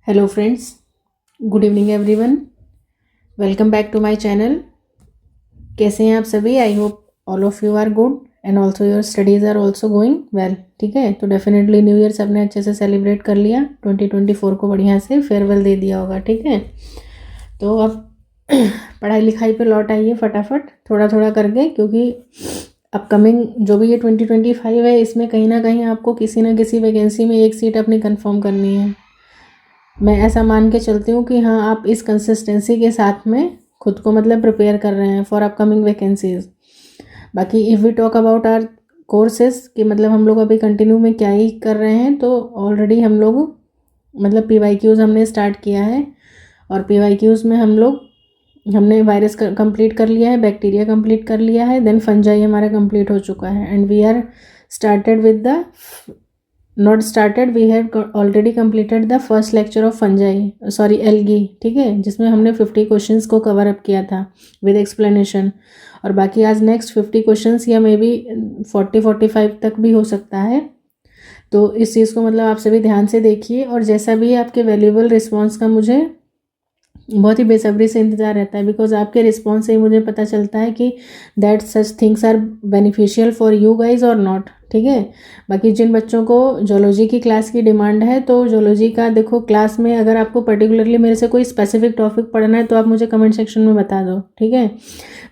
Hello friends, good evening everyone. Welcome back to my channel. कैसे हैं आप सभी? I hope all of you are good and also your studies are also going well. ठीक है, तो definitely new year सबने अच्छे से सेलिब्रेट कर लिया, 2024 को बढ़िया से फेयरवेल दे दिया होगा। ठीक है, तो अब पढ़ाई लिखाई पे लौट आइए फटाफट थोड़ा थोड़ा करके, क्योंकि अपकमिंग जो भी ये 2025 है, इसमें कहीं ना कहीं आपको किसी ना किसी वैकेंसी में एक सीट अपनी कंफर्म करनी है। मैं ऐसा मान के चलती हूँ कि हाँ, आप इस कंसिस्टेंसी के साथ में खुद को मतलब प्रिपेयर कर रहे हैं फॉर अपकमिंग वैकेंसीज। बाकी if we talk about our courses कि मतलब हम लोग अभी कंटिन्यू में क्या ही कर रहे हैं, तो ऑलरेडी हम लोग मतलब PYQs हमने स्टार्ट किया है, और PYQs में हमने वायरस कंप्लीट कर लिया है, बैक्टीरिया कंप्लीट कर लिया है, देन फंजाई हमारा कंप्लीट हो चुका है, and we are started with the not started we have already completed the first lecture of fungi sorry algae. ठीक है, जिसमें हमने 50 क्वेश्चंस को कवर अप किया था विद एक्सप्लेनेशन, और बाकी आज नेक्स्ट 50 क्वेश्चंस या मे बी 40-45 तक भी हो सकता है। तो इस चीज़ को मतलब आप सभी ध्यान से देखिए, और जैसा भी आपके वैल्यूएबल रिस्पॉन्स का मुझे बहुत ही बेसब्री से इंतज़ार रहता है, बिकॉज आपके रिस्पॉन्स से ही मुझे पता चलता है कि that such things are beneficial for you guys और नॉट। ठीक है, बाकी जिन बच्चों को जोलॉजी की क्लास की डिमांड है, तो जोलॉजी का देखो, क्लास में अगर आपको पर्टिकुलरली मेरे से कोई स्पेसिफिक टॉपिक पढ़ना है तो आप मुझे कमेंट सेक्शन में बता दो। ठीक है,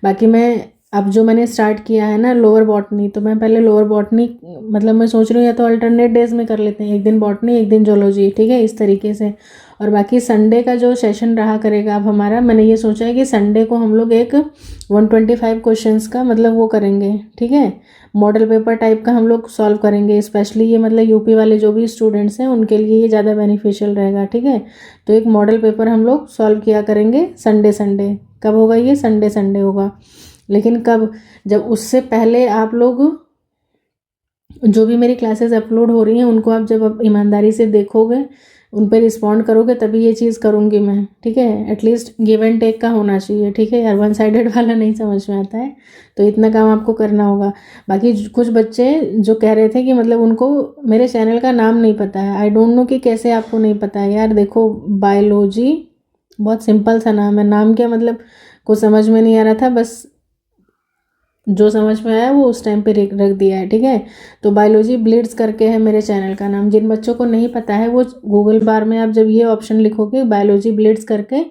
बाकी मैं अब जो मैंने स्टार्ट किया है ना लोअर बॉटनी, तो मैं पहले लोअर बॉटनी मतलब मैं सोच रही हूँ या तो अल्टरनेट डेज में कर लेते हैं, एक दिन बॉटनी एक दिन जोलॉजी। ठीक है, इस तरीके से। और बाकी संडे का जो सेशन रहा करेगा अब हमारा, मैंने ये सोचा है कि संडे को हम लोग एक 125 क्वेश्चंस का मतलब वो करेंगे। ठीक है, मॉडल पेपर टाइप का हम लोग सॉल्व करेंगे, स्पेशली ये मतलब यूपी वाले जो भी स्टूडेंट्स हैं उनके लिए ये ज़्यादा बेनिफिशियल रहेगा। ठीक है, तो एक मॉडल पेपर हम लोग सॉल्व किया करेंगे संडे संडे। कब होगा ये? संडे संडे होगा। लेकिन कब? जब उससे पहले आप लोग जो भी मेरी क्लासेस अपलोड हो रही हैं उनको आप जब ईमानदारी से देखोगे, उन पर रिस्पॉन्ड करोगे, तभी ये चीज़ करूँगी मैं। ठीक है, एटलीस्ट गिव एंड टेक का होना चाहिए। ठीक है यार, वन साइडेड वाला नहीं समझ में आता है, तो इतना काम आपको करना होगा। बाकी कुछ बच्चे जो कह रहे थे कि मतलब उनको मेरे चैनल का नाम नहीं पता है, आई डोंट नो कि कैसे आपको नहीं पता है यार। देखो, बायोलॉजी बहुत सिंपल सा नाम है, नाम क्या मतलब कुछ समझ में नहीं आ रहा था, बस जो समझ में आया वो उस टाइम पे रख दिया है। ठीक है, तो बायोलॉजी ब्लिट्स करके है मेरे चैनल का नाम। जिन बच्चों को नहीं पता है वो गूगल बार में आप जब ये ऑप्शन लिखोगे बायोलॉजी ब्लिट्स करके,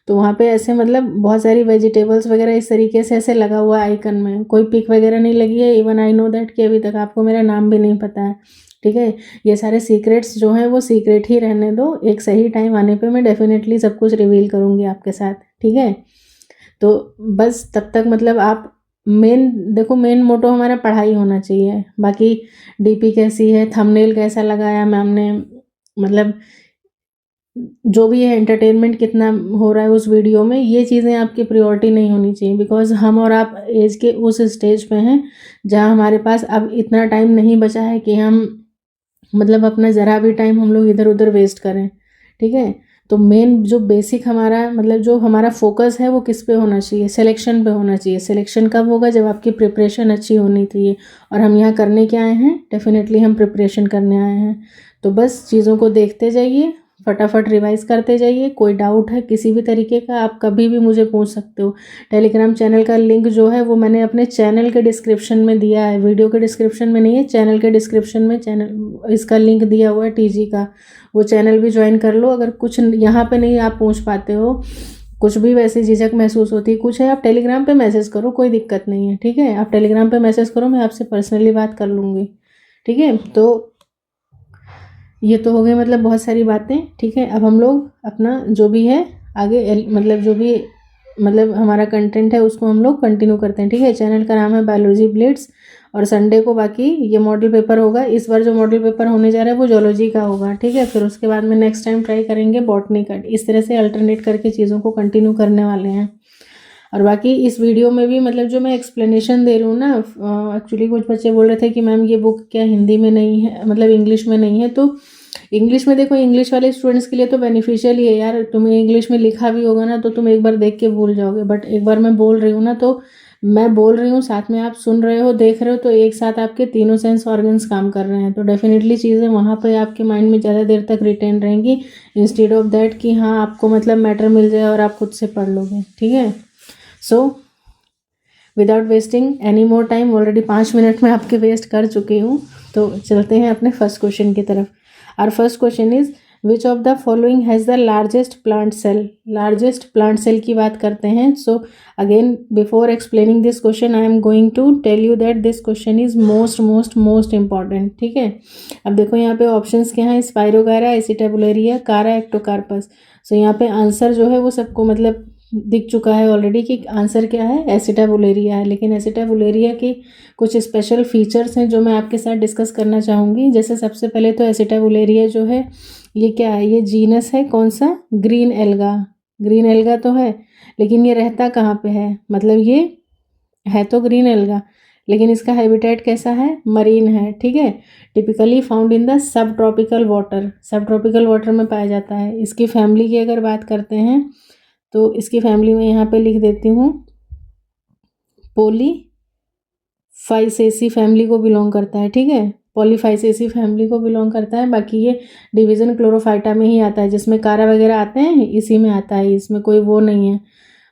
तो वहाँ पे ऐसे मतलब बहुत सारी वेजिटेबल्स वगैरह इस तरीके से ऐसे लगा हुआ है आइकन में, कोई पिक वगैरह नहीं लगी है। इवन आई नो दैट कि अभी तक आपको मेरा नाम भी नहीं पता है। ठीक है, ये सारे सीक्रेट्स जो हैं वो सीक्रेट ही रहने दो, एक सही टाइम आने पे मैं डेफिनेटली सब कुछ रिवील करूँगी आपके साथ। ठीक है, तो बस तब तक मतलब आप मेन देखो, मेन मोटो हमारा पढ़ाई होना चाहिए। बाकी DP कैसी है, थंबनेल कैसा लगाया मैम ने, मतलब जो भी है एंटरटेनमेंट कितना हो रहा है उस वीडियो में, ये चीज़ें आपकी प्रायोरिटी नहीं होनी चाहिए। बिकॉज हम और आप एज के उस स्टेज पे हैं जहाँ हमारे पास अब इतना टाइम नहीं बचा है कि हम मतलब अपना ज़रा भी टाइम हम लोग इधर उधर वेस्ट करें। ठीक है, तो मेन जो बेसिक हमारा मतलब जो हमारा फोकस है वो किस पे होना चाहिए? सिलेक्शन पे होना चाहिए। सिलेक्शन कब होगा? जब आपकी प्रिपरेशन अच्छी होनी चाहिए। और हम यहाँ करने क्या आए हैं? डेफिनेटली हम प्रिपरेशन करने आए हैं। तो बस चीज़ों को देखते जाइए, फटाफट रिवाइज करते जाइए। कोई डाउट है किसी भी तरीके का, आप कभी भी मुझे पूछ सकते हो। टेलीग्राम चैनल का लिंक जो है वो मैंने अपने चैनल के डिस्क्रिप्शन में दिया है, वीडियो के डिस्क्रिप्शन में नहीं है, चैनल के डिस्क्रिप्शन में चैनल इसका लिंक दिया हुआ है TG का। वो चैनल भी ज्वाइन कर लो। अगर कुछ यहाँ पे नहीं आप पूछ पाते हो, कुछ भी वैसे झिझक महसूस होती है कुछ है, आप टेलीग्राम पे मैसेज करो, कोई दिक्कत नहीं है। ठीक है, आप टेलीग्राम पे मैसेज करो, मैं आपसे पर्सनली बात कर लूँगी। ठीक है, तो ये तो हो गई मतलब बहुत सारी बातें। ठीक है, अब हम लोग अपना जो भी है आगे मतलब जो भी मतलब हमारा कंटेंट है उसको हम लोग कंटिन्यू करते हैं। ठीक है, चैनल का नाम है बायोलॉजी ब्लिट्स, और संडे को बाकी ये मॉडल पेपर होगा। इस बार जो मॉडल पेपर होने जा रहा है वो जोलॉजी का होगा। ठीक है, फिर उसके बाद में नेक्स्ट टाइम ट्राई करेंगे बॉटनी का। इस तरह से अल्टरनेट करके चीज़ों को कंटिन्यू करने वाले हैं। और बाकी इस वीडियो में भी मतलब जो मैं एक्सप्लेनेशन दे रही हूँ ना, एक्चुअली कुछ बच्चे बोल रहे थे कि मैम ये बुक क्या हिंदी में नहीं है, मतलब इंग्लिश में नहीं है। तो इंग्लिश में देखो, इंग्लिश वाले स्टूडेंट्स के लिए तो बेनिफिशियल ही है यार। तुम्हें इंग्लिश में लिखा भी होगा ना तो तुम एक बार देख के भूल जाओगे, बट एक बार मैं बोल रही हूँ ना तो मैं बोल रही हूँ, साथ में आप सुन रहे हो, देख रहे हो, तो एक साथ आपके तीनों सेंस ऑर्गन्स काम कर रहे हैं, तो डेफिनेटली चीज़ें वहाँ पे आपके माइंड में ज़्यादा देर तक रिटेन रहेंगी, इंस्टेड ऑफ दैट कि हाँ आपको मतलब मैटर मिल जाए और आप खुद से पढ़ लोगे, ठीक है। So without wasting any more time, already 5 minute में आपके वेस्ट कर चुकी हूँ, तो चलते हैं अपने फर्स्ट क्वेश्चन की तरफ। Our first question is which of the following has the largest plant cell. Largest plant cell की बात करते हैं। So again before explaining this question I am going to tell you that this question is most most most important, ठीक है। अब देखो यहाँ पे ऑप्शंस क्या हैं, स्पाइरोगायरा, एसिटाबुलेरिया, कारा, एक्टोकार्पस। सो यहाँ पे आंसर जो है वो सबको मतलब दिख चुका है ऑलरेडी कि आंसर क्या है, एसिटाबुलेरिया है। लेकिन एसिटाबुलेरिया की कुछ स्पेशल फीचर्स हैं जो मैं आपके साथ डिस्कस करना चाहूँगी। जैसे सबसे पहले तो एसिटाबुलेरिया जो है ये क्या है, ये जीनस है कौन सा, ग्रीन एल्गा। ग्रीन एल्गा तो है, लेकिन ये रहता कहाँ पे है, मतलब ये है तो ग्रीन एल्गा, लेकिन इसका हैबिटेट कैसा है, मरीन है, ठीक है। Typically found in the sub tropical water, सब ट्रॉपिकल वाटर में पाया जाता है। इसकी फैमिली की अगर बात करते हैं तो इसकी फैमिली में यहाँ पे लिख देती हूँ, पॉलीफाइसेसी फैमिली को बिलोंग करता है, ठीक है। पॉलीफाइसेसी फैमिली को बिलोंग करता है। बाकी ये डिवीज़न क्लोरोफाइटा में ही आता है, जिसमें कारा वगैरह आते हैं इसी में आता है, इसमें कोई वो नहीं है।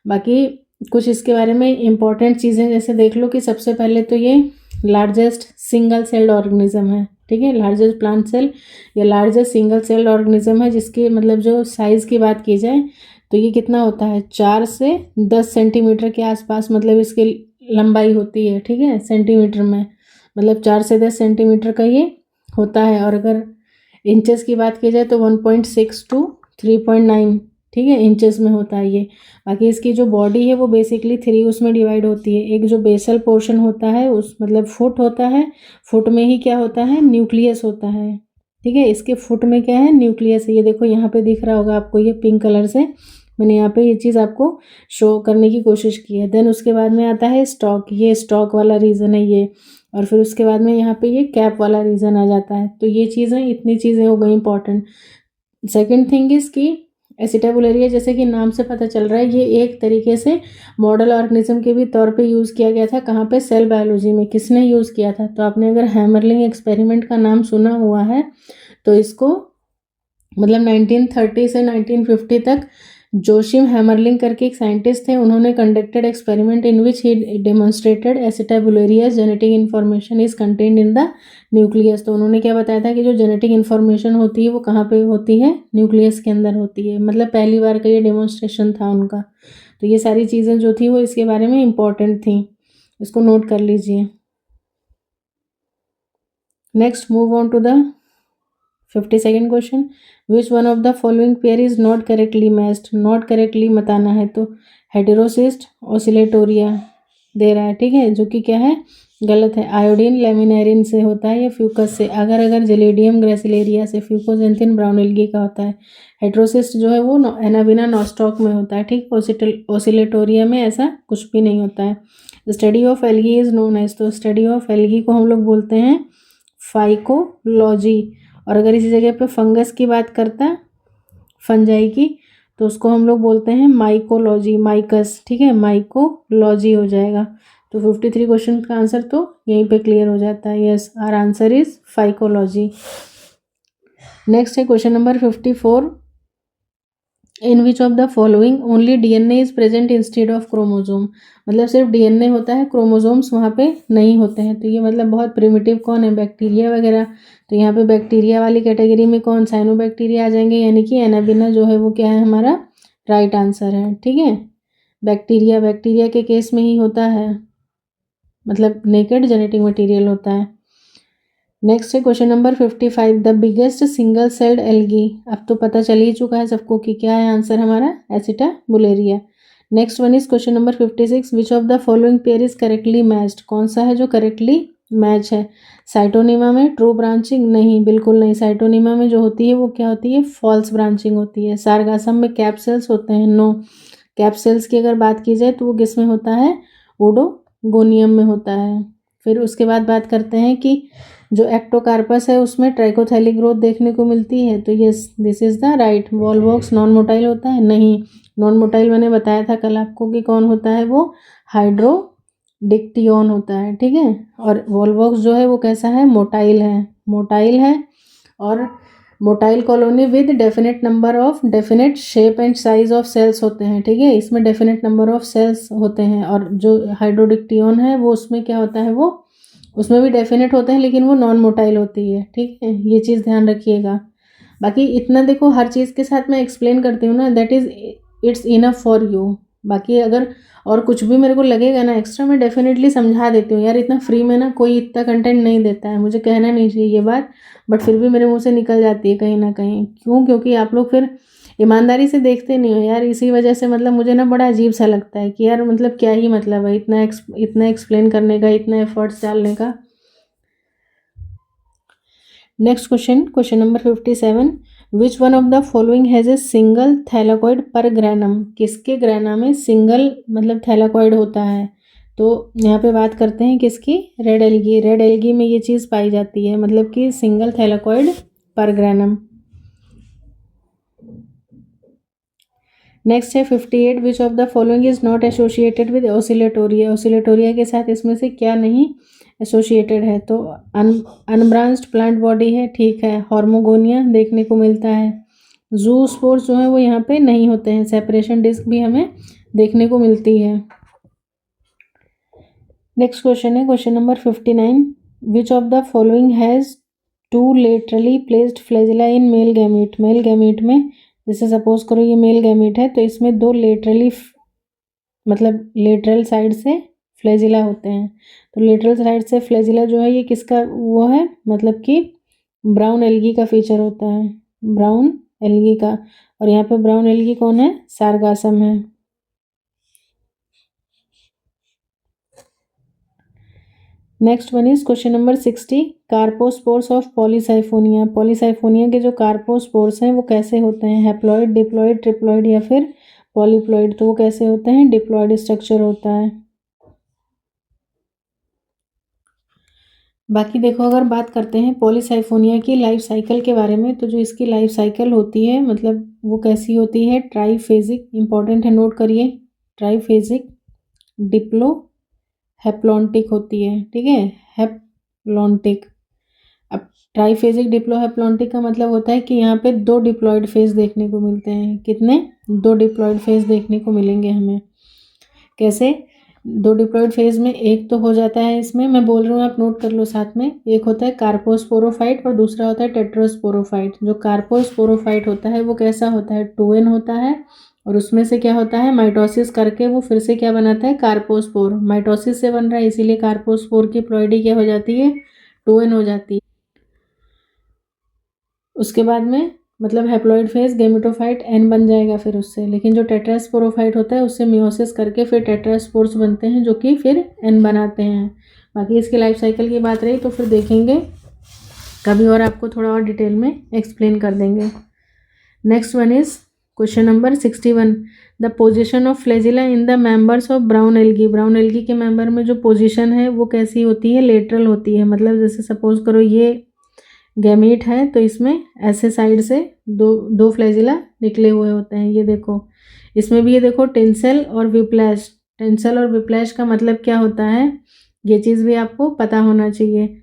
बाकी कुछ इसके बारे में इंपॉर्टेंट चीज़ें जैसे देख लो कि सबसे पहले तो ये लार्जेस्ट सिंगल सेल्ड ऑर्गेनिज्म है, ठीक है। लार्जेस्ट प्लांट सेल या लार्जेस्ट सिंगल सेल्ड ऑर्गेनिज्म है, जिसकी मतलब जो साइज़ की बात की जाए तो ये कितना होता है, 4 से 10 सेंटीमीटर के आसपास मतलब इसकी लंबाई होती है, ठीक है। सेंटीमीटर में मतलब 4 से 10 सेंटीमीटर का ये होता है। और अगर इंचेस की बात की जाए तो 1.6 to 3.9, ठीक है, इंचेस में होता है ये। बाकी इसकी जो बॉडी है वो बेसिकली 3 उसमें डिवाइड होती है। एक जो बेसल पोर्शन होता है उस मतलब फुट होता है, फुट में ही क्या होता है, न्यूक्लियस होता है, ठीक है। इसके फुट में क्या है, न्यूक्लियस है। ये देखो यहाँ पे दिख रहा होगा आपको, ये पिंक कलर से मैंने यहाँ पे ये चीज़ आपको शो करने की कोशिश की है। देन उसके बाद में आता है स्टॉक, ये स्टॉक वाला रीज़न है ये। और फिर उसके बाद में यहाँ पे ये कैप वाला रीज़न आ जाता है। तो ये चीज़ें, इतनी चीज़ें हो गई इंपॉर्टेंट। सेकेंड थिंग इज़ कि एसिटाबुलेरिया जैसे कि नाम से पता चल रहा है, ये एक तरीके से मॉडल ऑर्गेनिज्म के भी तौर पे यूज़ किया गया था। कहाँ पे, सेल बायोलॉजी में। किसने यूज़ किया था, तो आपने अगर हैमरलिंग एक्सपेरिमेंट का नाम सुना हुआ है तो इसको मतलब 1930 से 1950 तक जोशिम हैमरलिंग करके एक साइंटिस्ट थे, उन्होंने conducted experiment in which he demonstrated Acetabularia genetic information is contained in the nucleus. तो उन्होंने क्या बताया था कि जो जेनेटिक इन्फॉर्मेशन होती है वो कहाँ पे होती है, न्यूक्लियस के अंदर होती है। मतलब पहली बार का ये डेमोन्स्ट्रेशन था उनका। तो ये सारी चीज़ें जो थी वो इसके बारे में इंपॉर्टेंट थी, इसको नोट कर लीजिए। Next move on to the 52nd क्वेश्चन, which one of the following pair is not correctly matched. Not correctly बताना है तो हेटेरोसिस्ट ऑसिलेटोरिया दे रहा है, ठीक है, जो कि क्या है, गलत है। आयोडीन लेमिनेरिन से होता है या फ्यूकस से। अगर अगर जेलेडियम ग्रेसिलेरिया से, फ्यूकोजेंथिन ब्राउन एल्गी का होता है। हेटेरोसिस्ट जो है वो एनाबिना नॉस्टॉक में होता है, ठीक। ऑसिलेटोरिया में ऐसा कुछ भी नहीं होता है। Study of algae is known as, तो स्टडी ऑफ एल्गी को हम लोग बोलते हैं फाइकोलॉजी। और अगर इसी जगह पे फंगस की बात करता है, फंजाई की, तो उसको हम लोग बोलते हैं माइकोलॉजी, माइकस, ठीक है, माइकोलॉजी हो जाएगा। तो 53 क्वेश्चन का आंसर तो यहीं पे क्लियर हो जाता है। Yes, our answer is phycology. Next है question number 54, in which of the following only DNA is present instead of chromosome. मतलब सिर्फ डीएनए होता है, क्रोमोजोम्स वहाँ पे नहीं होते हैं। तो ये मतलब बहुत प्रिमिटिव कौन है, बैक्टीरिया वगैरह। तो यहाँ पे बैक्टीरिया वाली कैटेगरी में कौन, साइनोबैक्टीरिया आ जाएंगे, यानी कि एनाबिना जो है वो क्या है, हमारा राइट आंसर है, ठीक है। बैक्टीरिया, बैक्टीरिया के केस में ही होता है, मतलब नेकेड जेनेटिक मटेरियल होता है। नेक्स्ट है question number 55, the biggest single celled algae. अब तो पता चल ही चुका है सबको कि क्या है आंसर हमारा, Acetabularia. Next one is question number 56, which of the following pair is correctly matched. कौन सा है जो करेक्टली मैच है। साइटोनिमा में ट्रू ब्रांचिंग, नहीं, बिल्कुल नहीं। साइटोनिमा में जो होती है वो क्या होती है, फॉल्स ब्रांचिंग होती है। सारगासम में कैप सेल्स होते हैं, नो। कैप सेल्स की अगर बात की जाए तो वो किस में होता है, ओडोगोनियम में होता है। फिर उसके बाद बात करते हैं कि जो एक्टोकार्पस है उसमें ट्राइकोथैलिक ग्रोथ देखने को मिलती है। तो yes, this is the right. Volvox non motile होता है, नहीं। नॉन मोटाइल मैंने बताया था कल आपको कि कौन होता है, वो हाइड्रोफोबिक डिक्टियोन होता है, ठीक है। और वॉल्वॉक्स जो है वो कैसा है, मोटाइल है और motile colony with definite number of definite shape and size of cells होते हैं, ठीक है। इसमें डेफिनेट नंबर ऑफ सेल्स होते हैं। और जो हाइड्रोडिक्टियोन है वो उसमें क्या होता है, वो उसमें भी डेफिनेट होते हैं लेकिन वो नॉन मोटाइल होती है, ठीक है। ये चीज़ ध्यान रखिएगा। बाकी इतना देखो, हर चीज़ के साथ मैं एक्सप्लेन करती हूँ ना, that is it's enough for you. बाकी अगर और कुछ भी मेरे को लगेगा ना एक्स्ट्रा, मैं डेफिनेटली समझा देती हूँ यार। इतना फ्री में ना कोई इतना कंटेंट नहीं देता है, मुझे कहना नहीं चाहिए ये बात, बट फिर भी मेरे मुंह से निकल जाती है कहीं ना कहीं। क्यों? क्योंकि आप लोग फिर ईमानदारी से देखते नहीं हो यार, इसी वजह से मतलब मुझे ना बड़ा अजीब सा लगता है कि यार मतलब क्या ही मतलब है इतना एक्सप्लेन करने का, इतना एफर्ट्स डालने का। Next question number 57, which one of the following has a single thylakoid पर ग्रैनम। किसके ग्रैना में सिंगल मतलब थैलाकॉइड होता है? तो यहाँ पे बात करते हैं किसकी, रेड एल्गी में ये चीज़ पाई जाती है, मतलब कि सिंगल थैलाकॉइड पर ग्रैनम। नेक्स्ट है 58, which of the following is not associated with Oscillatoria के साथ इसमें से क्या नहीं एसोसिएटेड है? तो अनब्रांच्ड प्लांट बॉडी है, ठीक है। हॉर्मोगोनिया देखने को मिलता है। जू स्पोर्स जो है वो यहाँ पे नहीं होते हैं। सेपरेशन डिस्क भी हमें देखने को मिलती है। नेक्स्ट क्वेश्चन है question number 59, which of the following has two laterally placed flagella in male gamete में, जैसे सपोज करो ये मेल गैमीट है तो इसमें दो लेटरली मतलब लेटरल साइड से फ्लैजिला होते हैं। तो लेटरल साइड से फ्लैजिला जो है ये किसका वो है, मतलब कि ब्राउन एल्गी का फीचर होता है, ब्राउन एल्गी का। और यहाँ पे ब्राउन एल्गी कौन है, सारगासम है। Next one is question number 60, carpospores of Polysiphonia के जो कार्पोस्पोर्स हैं वो कैसे होते हैं, हैप्लॉइड, डिप्लॉइड, ट्रिप्लॉइड या फिर पॉलीप्लॉइड? तो वो कैसे होते हैं, डिप्लॉइड स्ट्रक्चर होता है। बाकी देखो, अगर बात करते हैं पॉलीसाइफोनिया की लाइफ साइकिल के बारे में, तो जो इसकी लाइफ साइकिल होती है मतलब वो कैसी होती है, ट्राईफेजिक, इंपॉर्टेंट है नोट करिए, ट्राईफेजिक डिप्लो हैप्लॉन्टिक होती है, ठीक है, हैप्लॉन्टिक। अब ट्राईफेजिक डिप्लो हैप्लॉन्टिक का मतलब होता है कि यहाँ पे दो डिप्लॉयड फेज देखने को मिलते हैं। कितने? दो डिप्लॉयड फेज देखने को मिलेंगे हमें। कैसे दो डिप्लॉयड फेज में? एक तो हो जाता है, इसमें मैं बोल रहा हूँ आप नोट कर लो साथ में, एक होता है कार्पोस्पोरोफाइट और दूसरा होता है टेट्रोस्पोरोफाइट। जो कार्पोस्पोरोफाइट होता है वो कैसा होता है, 2n होता है और उसमें से क्या होता है, माइटोसिस करके वो फिर से क्या बनाता है, कार्पोस्पोर। माइटोसिस से बन रहा है इसीलिए कार्पोस्पोर की प्लॉइडी क्या हो जाती है, 2n हो जाती है। उसके बाद में मतलब हैप्लॉइड फेज गेमेटोफाइट n बन जाएगा फिर उससे, लेकिन जो टेट्रास्पोरोफाइट होता है उससे मियोसिस करके फिर टेट्रास्पोर्स बनते हैं जो कि फिर n बनाते हैं। बाकी इसकी लाइफ साइकिल की बात रही तो फिर देखेंगे कभी और, आपको थोड़ा और डिटेल में एक्सप्लेन कर देंगे। Next one is question number 61, the position of flagella in the members of brown algae के मेंबर में जो पोजिशन है वो कैसी होती है, लेटरल होती है। मतलब जैसे सपोज करो ये गैमीट है तो इसमें ऐसे साइड से दो दो फ्लैजिला निकले हुए होते हैं, ये देखो। इसमें भी ये देखो टेंसल और विप्लैश का मतलब क्या होता है, ये चीज़ भी आपको पता होना चाहिए।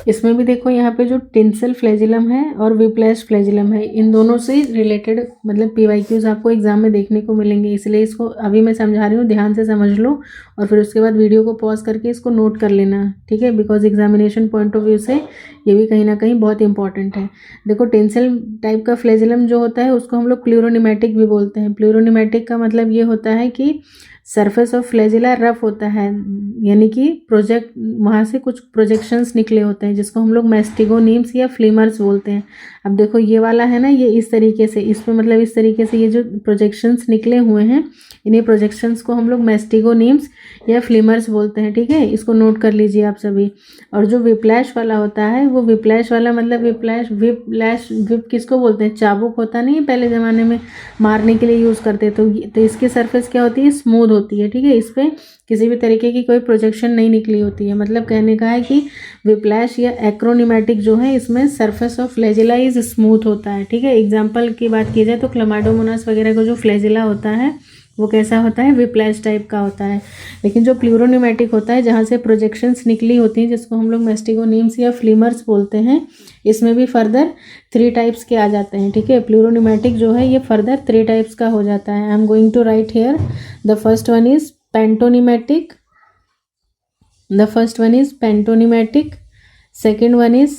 इसमें भी देखो यहाँ पे जो टेंसल फ्लैजिलम है और विप्लैश फ्लैजिलम है, इन दोनों से रिलेटेड मतलब PYQs आपको एग्जाम में देखने को मिलेंगे, इसलिए इसको अभी मैं समझा रही हूँ, ध्यान से समझ लो और फिर उसके बाद वीडियो को पॉज करके इसको नोट कर लेना, ठीक है, because examination point of view से ये भी कहीं ना कहीं बहुत इंपॉर्टेंट है। देखो टेंसल टाइप का फ्लैजिलम जो होता है उसको हम लोग प्लूरोनिमेटिक भी बोलते हैं। प्लूरोनिमेटिक का मतलब ये होता है कि सरफेस ऑफ फ्लैजिला रफ होता है, यानी कि वहाँ से कुछ प्रोजेक्शंस निकले होते हैं जिसको हम लोग मैस्टिगोनीम्स या फ्लीमर्स बोलते हैं। अब देखो ये वाला है ना, ये इस तरीके से, इसमें मतलब इस तरीके से ये जो प्रोजेक्शंस निकले हुए हैं, इन्हीं प्रोजेक्शंस को हम लोग मैस्टिगोनीम्स या फ्लीमर्स बोलते हैं, ठीक है, इसको नोट कर लीजिए आप सभी। और जो विप्लैश वाला होता है, वो विप्लैश वाला मतलब विप किसको बोलते हैं, चाबुक होता नहीं है पहले ज़माने में मारने के लिए यूज़ करते, तो इसकी सरफेस क्या होती है, स्मूथ होती है, ठीक है, इस पर किसी भी तरीके की कोई प्रोजेक्शन नहीं निकली होती है। मतलब कहने का है कि विप्लैश या एक्रोनिमेटिक जो है इसमें surface of flagella is smooth होता है, ठीक है। एग्जाम्पल की बात की जाए तो क्लमाइडोमोनास वगैरह का जो फ्लैजिला होता है वो कैसा होता है, विप्लैश टाइप का होता है। लेकिन जो प्लूरोन्यूमेटिक होता है, जहाँ से प्रोजेक्शंस निकली होती हैं, जिसको हम लोग मैस्टिगोनीम्स या फ्लीमर्स बोलते हैं, इसमें भी फर्दर 3 टाइप्स के आ जाते हैं। ठीक है, प्लूरोन्यूमेटिक जो है ये फर्दर 3 टाइप्स का हो जाता है। I am going to write here. The first one is pantonematic, second one is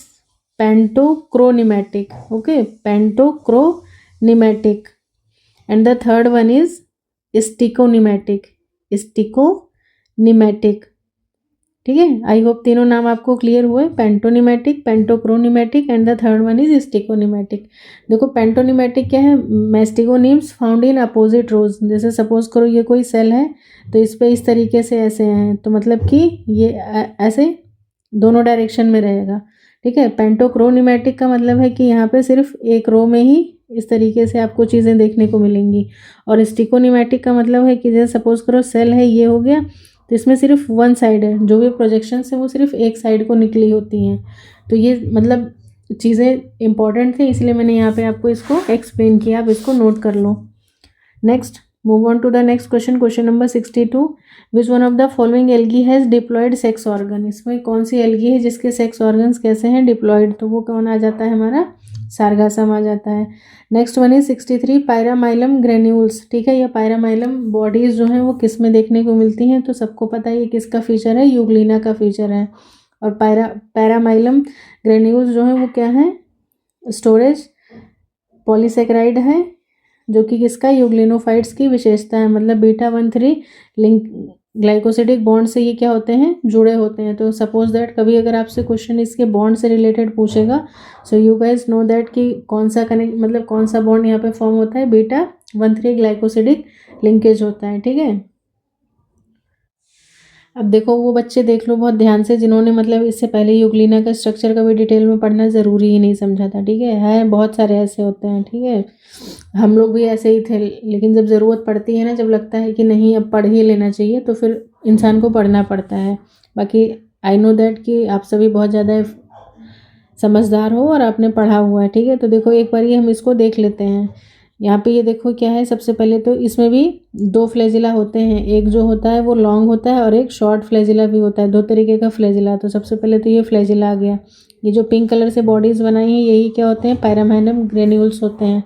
pantacronematic. Okay, pantacronematic. And the third one is stichonematic. ठीक है, आई होप तीनों नाम आपको क्लियर हुए, pantonematic, pantacronematic and the third one is stichonematic. देखो pantonematic क्या है, मैस्टिगोनीम्स found in opposite रोज। जैसे सपोज करो ये कोई सेल है, तो इस पे इस तरीके से ऐसे हैं, तो मतलब कि ये ऐसे दोनों डायरेक्शन में रहेगा। ठीक है, पेंटोक्रोनीमेटिक का मतलब है कि यहाँ पे सिर्फ एक रो में ही इस तरीके से आपको चीज़ें देखने को मिलेंगी। और स्टिकोनीमेटिक का मतलब है कि जैसे सपोज करो सेल है, ये हो गया, तो इसमें सिर्फ वन साइड है, जो भी प्रोजेक्शंस है वो सिर्फ एक साइड को निकली होती हैं। तो ये मतलब चीज़ें इंपॉर्टेंट थे, इसलिए मैंने यहाँ पे आपको इसको एक्सप्लेन किया, आप इसको नोट कर लो। Next, move on to the next question. Question number 62, which one of the following algae has diploid sex organ. इसमें कौन सी एल्गी है जिसके सेक्स ऑर्गन्स कैसे हैं, डिप्लॉयड, तो वो कौन आ जाता है, हमारा सारगासम आ जाता है। Next one is 63, paramylum granules. ठीक है, ये पायरामाइलम बॉडीज जो हैं वो किस में देखने को मिलती हैं, तो सबको पता है ये किसका फीचर है, यूग्लिना का फीचर है। और पैरामाइलम ग्रेन्यूल्स जो है वो क्या है, स्टोरेज पॉलीसेकेराइड है, जो कि किसका, यूग्लिनोफाइट्स की विशेषता है। मतलब β13 लिंक ग्लाइकोसिडिक बॉन्ड से ये क्या होते हैं, जुड़े होते हैं। तो सपोज दैट कभी अगर आपसे क्वेश्चन इसके बॉन्ड से रिलेटेड पूछेगा, so you guys know that कि कौन सा कनेक्ट, मतलब कौन सा बॉन्ड यहाँ पे फॉर्म होता है, β13 ग्लाइकोसिडिक लिंकेज होता है। ठीक है, अब देखो वो बच्चे देख लो बहुत ध्यान से जिन्होंने मतलब इससे पहले यूग्लिना का स्ट्रक्चर कभी डिटेल में पढ़ना ज़रूरी ही नहीं समझा था। ठीक है बहुत सारे ऐसे होते हैं। ठीक है, हम लोग भी ऐसे ही थे, लेकिन जब ज़रूरत पड़ती है ना, जब लगता है कि नहीं अब पढ़ ही लेना चाहिए, तो फिर इंसान को पढ़ना पड़ता है। बाकी आई नो दैट कि आप सभी बहुत ज़्यादा समझदार हो और आपने पढ़ा हुआ है। ठीक है, तो देखो एक बार ये हम इसको देख लेते हैं। यहाँ पे ये देखो क्या है, सबसे पहले तो इसमें भी 2 फ्लैजिला होते हैं, एक जो होता है वो लॉन्ग होता है और एक शॉर्ट फ्लैजिला भी होता है, 2 तरीके का फ्लैजिला। तो सबसे पहले तो ये फ्लैजिला आ गया। ये जो पिंक कलर से बॉडीज़ बनाई हैं यही क्या होते हैं, पायरामाइलम ग्रेन्यूल्स होते हैं।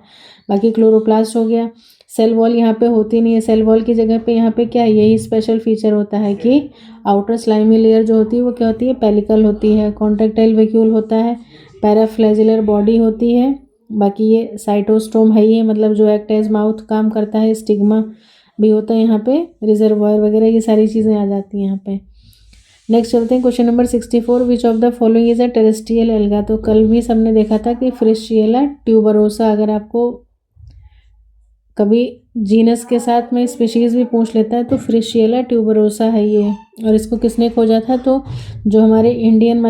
बाकी क्लोरोप्लास्ट हो गया। सेल वॉल यहाँ पे होती नहीं है, सेल वॉल की जगह पे यहाँ पे क्या है, यही स्पेशल फीचर होता है कि आउटर स्लाइमी लेयर जो होती है वो क्या होती है, पेलिकल होती है। कॉन्ट्रेक्टाइल वैक्यूल होता है, पैराफ्लैजिलर बॉडी होती है। बाकी ये साइटोस्टोम है ही है, मतलब जो एक्ट एज माउथ काम करता है। स्टिग्मा भी होता है यहाँ पे, रिजर्वायर वगैरह ये सारी चीज़ें आ जाती हैं यहाँ पे। नेक्स्ट चलते हैं question number 64, which of the following is a terrestrial alga. तो कल भी सबने देखा था कि फ्रिशियला ट्यूबरोसा, अगर आपको कभी जीनस के साथ में स्पीशीज़ भी पूछ लेता है तो फ्रिशियला ट्यूबरोसा है ये। और इसको किसने खोजा था, तो जो हमारे इंडियन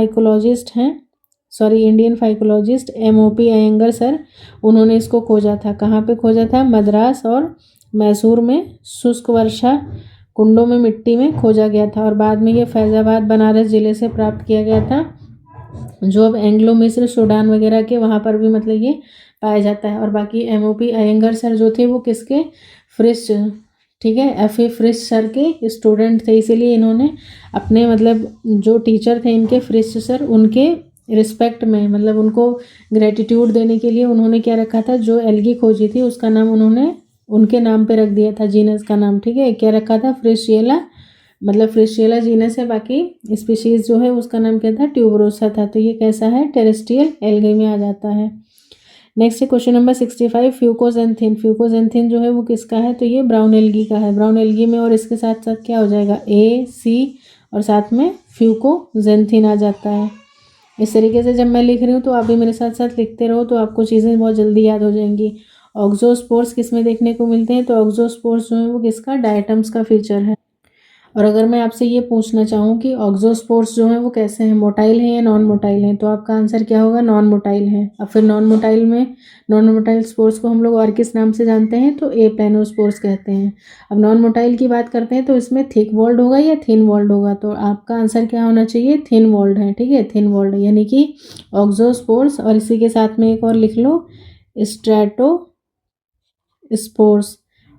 फाइकोलॉजिस्ट MOP अयंगर सर, उन्होंने इसको खोजा था। कहाँ पे खोजा था, मद्रास और मैसूर में शुष्क वर्षा कुंडों में मिट्टी में खोजा गया था। और बाद में ये फैज़ाबाद बनारस ज़िले से प्राप्त किया गया था, जो अब एंग्लो मिस्र सूडान वगैरह के वहाँ पर भी मतलब ये पाया जाता है। और बाकी MOP अयंगर सर जो थे वो किसके, फ्रिश, ठीक है, FA फ्रिश सर के स्टूडेंट थे, इसीलिए इन्होंने अपने मतलब जो टीचर थे इनके, फ्रिश सर, उनके रिस्पेक्ट में, मतलब उनको ग्रेटिट्यूड देने के लिए उन्होंने क्या रखा था, जो एल्गी खोजी थी उसका नाम उन्होंने उनके नाम पे रख दिया था, जीनस का नाम। ठीक है, क्या रखा था, फ्रिशियला, मतलब फ्रिशियला जीनस है, बाकी स्पीशीज़ जो है उसका नाम क्या था, ट्यूबरोसा था। तो ये कैसा है, टेरेस्ट्रियल एल्गी में आ जाता है। नेक्स्ट है क्वेश्चन नंबर 65, फ्यूकोजेंथिन। फ्यूकोजेंथिन जो है वो किसका है, तो ये ब्राउन एल्गी का है। ब्राउन एल्गी में और इसके साथ साथ क्या हो जाएगा, AC और साथ में फ्यूकोजेंथिन आ जाता है। इस तरीके से जब मैं लिख रही हूँ तो आप भी मेरे साथ साथ लिखते रहो, तो आपको चीज़ें बहुत जल्दी याद हो जाएंगी। ऑक्सोस्पोर्स किस में देखने को मिलते हैं, तो ऑक्सोस्पोर्स जो है वो किसका, डायटम्स का फीचर है। और अगर मैं आपसे ये पूछना चाहूँ कि ऑक्सोस्पोर्स जो हैं वो कैसे हैं, मोटाइल हैं या नॉन मोटाइल हैं, तो आपका आंसर क्या होगा, नॉन मोटाइल है। अब फिर नॉन मोटाइल स्पोर्स को हम लोग और किस नाम से जानते हैं, तो एप्लेनोस्पोर्स कहते हैं। अब नॉन मोटाइल की बात करते हैं तो इसमें थिक वॉल्ड होगा या थिन वॉल्ड होगा, तो आपका आंसर क्या होना चाहिए, थिन वॉल्ड है। ठीक है, थिन वॉल्ड यानी कि ऑक्सोस्पोर्स। और इसी के साथ में एक और लिख लो, स्ट्रेटोस्पोर्स।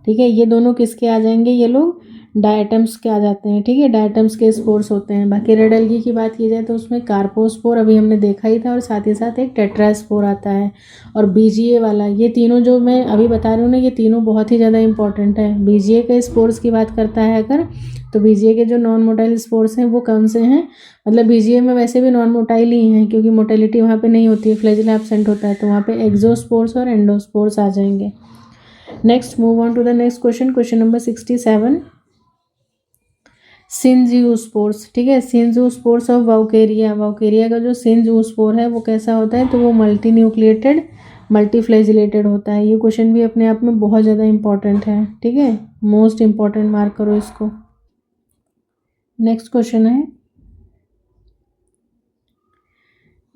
ठीक है। ये दोनों किसके आ जाएंगे, ये लोग डायटम्स के आ जाते हैं, ठीक है, डायटम्स के स्पोर्स होते हैं। बाकी रेड एल्गी की बात की जाए तो उसमें कार्पोस्पोर अभी हमने देखा ही था, और साथ ही साथ एक टेट्रास्पोर आता है, और बीजीए वाला। ये तीनों जो मैं अभी बता रही हूँ ना, ये तीनों बहुत ही ज़्यादा इंपॉर्टेंट है। बीजीए के स्पोर्स की बात करता है अगर, तो बीजीए के जो नॉन मोटाइल स्पोर्स हैं वो कौन से हैं, मतलब बीजीए में वैसे भी नॉन मोटाइल ही हैं, क्योंकि मोटाइलिटी वहाँ पे नहीं होती है, फ्लैजिला एब्सेंट होता है, तो वहाँ पे एक्सोस्पोर्स और एंडोस्पोर्स आ जाएंगे। Next move on to the next question, question number 67, synzoospores, ठीक है। सिंजियोस्पोर्स ऑफ वाउकेरिया, वाउकेरिया का जो सिंजियोस्पोर है वो कैसा होता है, तो वो मल्टी न्यूक्लिएटेड मल्टीफ्लैजिलेटेड होता है। ये क्वेश्चन भी अपने आप में बहुत ज़्यादा इंपॉर्टेंट है, ठीक है, मोस्ट इंपॉर्टेंट मार्क करो इसको। नेक्स्ट क्वेश्चन है,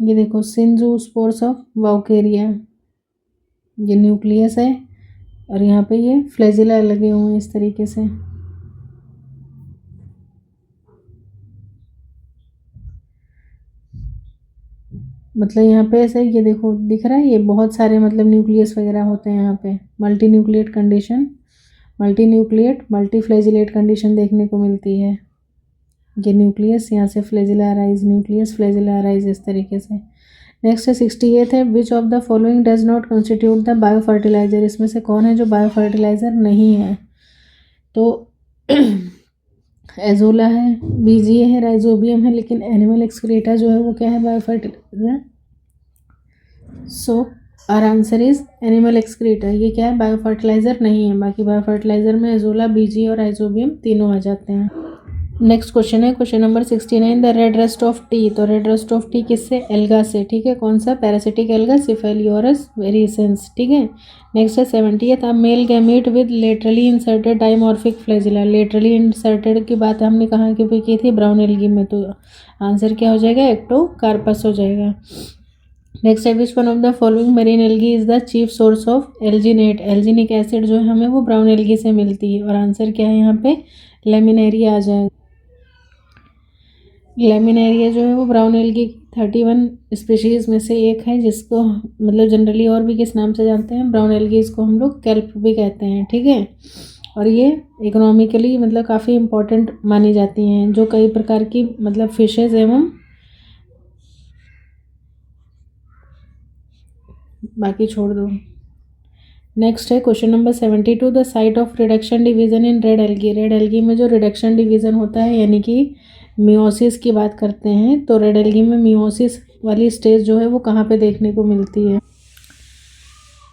ये देखो, सिंजियोस्पोर्स ऑफ वाउकेरिया, ये न्यूक्लियस है और यहाँ पे ये फ्लैजिला लगे हुए हैं इस तरीके से। मतलब यहाँ पे ऐसे ये देखो दिख रहा है, ये बहुत सारे मतलब न्यूक्लियस वगैरह होते हैं यहाँ पे। Multi nucleate condition, multi nucleate multiflagellate condition देखने को मिलती है। ये न्यूक्लियस, यहाँ से flagella arise, nucleus flagella arise, इस तरीके से। नेक्स्ट है 68 है, which of the following does not constitute the bio fertilizer, इसमें से कौन है जो बायो फर्टिलाइजर नहीं है, तो एजोला है, बीजीए है, राइजोबियम है, लेकिन एनिमल एक्सक्रीटा जो है वो क्या है, bio fertilizer. So our answer is animal excreta, ये क्या है, बायो फर्टिलाइजर नहीं है। बाकी बायो फर्टिलाइजर में एजोला, बीजी और राइजोबियम तीनों आ जाते हैं। नेक्स्ट क्वेश्चन है question number 69, the red rust of tea, तो रेड रस्ट ऑफ टी किससे, एल्गा से, ठीक है, कौन सा, पैरासिटिक एल्गा, सिफेलियोरस वेरिसेंस, ठीक है। नेक्स्ट है 70th, a male gamete with laterally inserted dimorphic flagella, laterally inserted की बात हमने कहाँ की थी, ब्राउन एल्गी में, तो आंसर क्या हो जाएगा, एक्टोकार्पस हो जाएगा। नेक्स्ट है which one of the following marine algae is the chief source of alginate, alginic acid जो है हमें वो ब्राउन एल्गी से मिलती है, और आंसर क्या है यहाँ पे, लेमिनेरिया आ जाएगा। लेमिनेरिया जो है वो ब्राउन एल्गी 31 स्पीशीज़ में से एक है, जिसको मतलब जनरली और भी किस नाम से जानते हैं, ब्राउन एल्गी, इसको हम लोग केल्प भी कहते हैं, ठीक है। और ये इकोनॉमिकली मतलब काफ़ी इम्पोर्टेंट मानी जाती हैं, जो कई प्रकार की मतलब फिशेज एवं बाकी छोड़ दो। नेक्स्ट है question number 72, the site of reduction division in red algae, red algae में जो रिडक्शन डिवीजन होता है यानी कि मियोसिस की बात करते हैं, तो रेड एल्गी में मियोसिस वाली स्टेज जो है वो कहाँ पे देखने को मिलती है,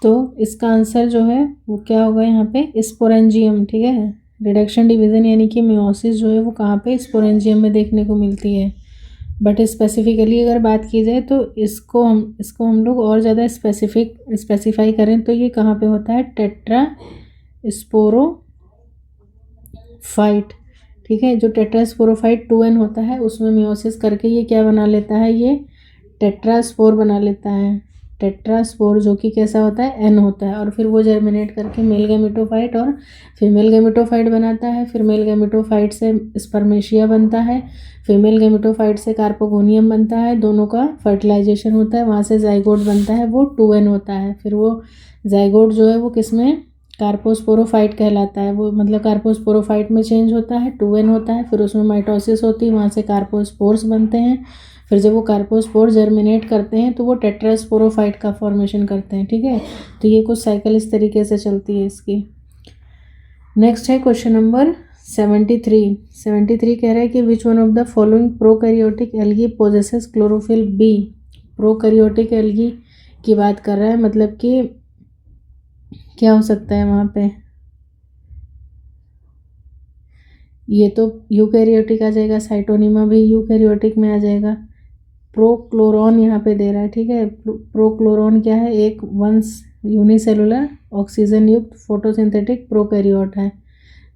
तो इसका आंसर जो है वो क्या होगा यहाँ पे, स्पोरेंजियम, ठीक है। रिडक्शन डिवीजन यानी कि मियोसिस जो है वो कहाँ पे, स्पोरेंजियम में देखने को मिलती है। बट स्पेसिफिकली अगर बात की जाए तो इसको हम लोग और ज़्यादा स्पेसिफाई करें तो ये कहाँ पे होता है, टेट्रा स्पोरोफाइट, ठीक है। जो टेट्रा स्पोरोफाइट 2n होता है उसमें मियोसिस करके ये क्या बना लेता है, ये टेट्रास्पोर बना लेता है। टेट्रास्पोर जो कि कैसा होता है, एन होता है, और फिर वो जर्मिनेट करके मेल गैमेटोफाइट और फीमेल गैमेटोफाइट बनाता है। फिर मेल गैमेटोफाइट से स्पर्मेशिया बनता है, फीमेल गैमेटोफाइट से कार्पोगोनियम बनता है, दोनों का फर्टिलाइजेशन होता है, वहाँ से जाइगोट बनता है, वो 2n होता है। फिर वो जाइगोट जो है वो किसमें, कार्पोस्पोरोफाइट कहलाता है, वो मतलब कार्पोस्पोरोफाइट में चेंज होता है, 2n होता है। फिर उसमें माइटोसिस होती है, वहाँ से कार्पोस्पोर्स बनते हैं। फिर जब वो कार्पोस्पोर जर्मिनेट करते हैं तो वो टेट्रास्पोरोफाइट का फॉर्मेशन करते हैं, ठीक है। तो ये कुछ साइकिल इस तरीके से चलती है इसकी। नेक्स्ट है क्वेश्चन नंबर 73 कह रहा है कि which one of the following prokaryotic algae possesses chlorophyll B, prokaryotic algae की बात कर रहा है, मतलब कि क्या हो सकता है वहाँ पे, ये तो यूकैरियोटिक आ जाएगा, साइटोनिमा भी यूकैरियोटिक में आ जाएगा। प्रोक्लोरॉन यहाँ पे दे रहा है, ठीक है। प्रोक्लोरॉन क्या है, एक वंस यूनिसेलुलर ऑक्सीजन युक्त फोटोसिंथेटिक प्रोकैरियोट है,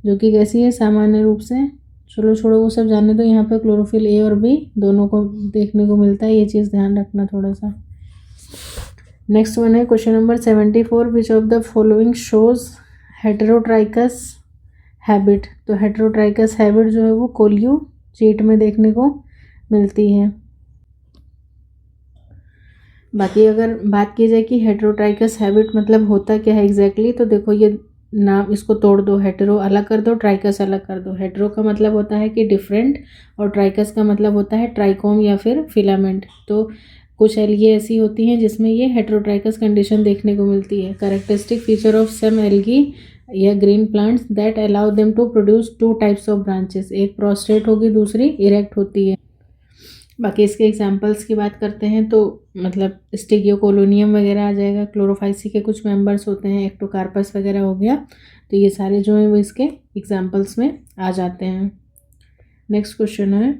जो कि कैसी है, सामान्य रूप से, चलो छोड़ो वो सब जानने दो, यहाँ पे क्लोरोफिल ए और बी दोनों को देखने को मिलता है, ये चीज़ ध्यान रखना थोड़ा सा। नेक्स्ट वन है question number 74, which of the following shows heterotrichous habit, तो हेटेरोट्राइकस हैबिट जो है वो कोलियो चीट में देखने को मिलती है। बाकी अगर बात की जाए कि हेटेरोट्राइकस हैबिट मतलब होता क्या है एग्जैक्टली, तो देखो ये नाम इसको तोड़ दो, हेटेरो अलग कर दो, ट्राइकस अलग कर दो। हेटेरो का मतलब होता है कि डिफरेंट, और ट्राइकस का मतलब होता है ट्राइकोम या फिर फिलामेंट। तो कुछ एल्गी ऐसी होती हैं जिसमें ये हेटेरोट्राइकस कंडीशन देखने को मिलती है। Characteristic feature of some algae या green plants that allow them to produce two types of branches, एक प्रोस्ट्रेट होगी, दूसरी इरेक्ट होती है। बाकी इसके एग्जांपल्स की बात करते हैं तो मतलब स्टिगियोकोलोनियम वगैरह आ जाएगा, क्लोरोफाइसी के कुछ मेंबर्स होते हैं, एक्टोकार्पस वगैरह हो गया। तो ये सारे जो हैं वो इसके एग्जांपल्स में आ जाते हैं। नेक्स्ट क्वेश्चन है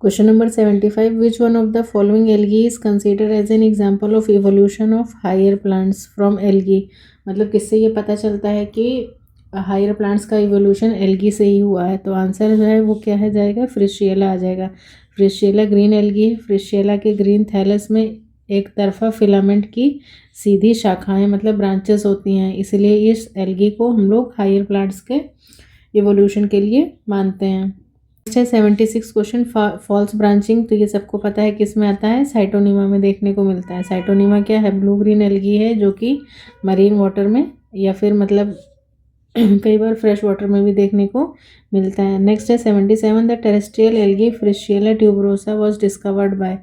question number 75, which one of the following algae is considered as an example of evolution of higher plants from algae. मतलब किससे ये पता चलता है कि हायर प्लांट्स का इवोल्यूशन एल्गी से ही हुआ है। तो आंसर जो है वो क्या है जाएगा, फ्रिशियला आ जाएगा। फ्रिशियला ग्रीन एल्गी है। फ्रिशियला के ग्रीन थैलस में एक तरफा फिलामेंट की सीधी शाखाएं मतलब ब्रांचेस होती हैं, इसलिए इस एल्गी को हम लोग हायर प्लांट्स के इवोल्यूशन के लिए मानते हैं। नेक्स्ट है 76 क्वेश्चन, फॉल्स ब्रांचिंग। तो ये सबको पता है किस में आता है, साइटोनिमा में देखने को मिलता है। साइटोनिमा क्या है, ब्लू ग्रीन एल्गी है जो कि मरीन वाटर में या फिर मतलब कई बार फ्रेश वाटर में भी देखने को मिलता है। नेक्स्ट है 77, the terrestrial algae Fritschiella tuberosa was discovered by.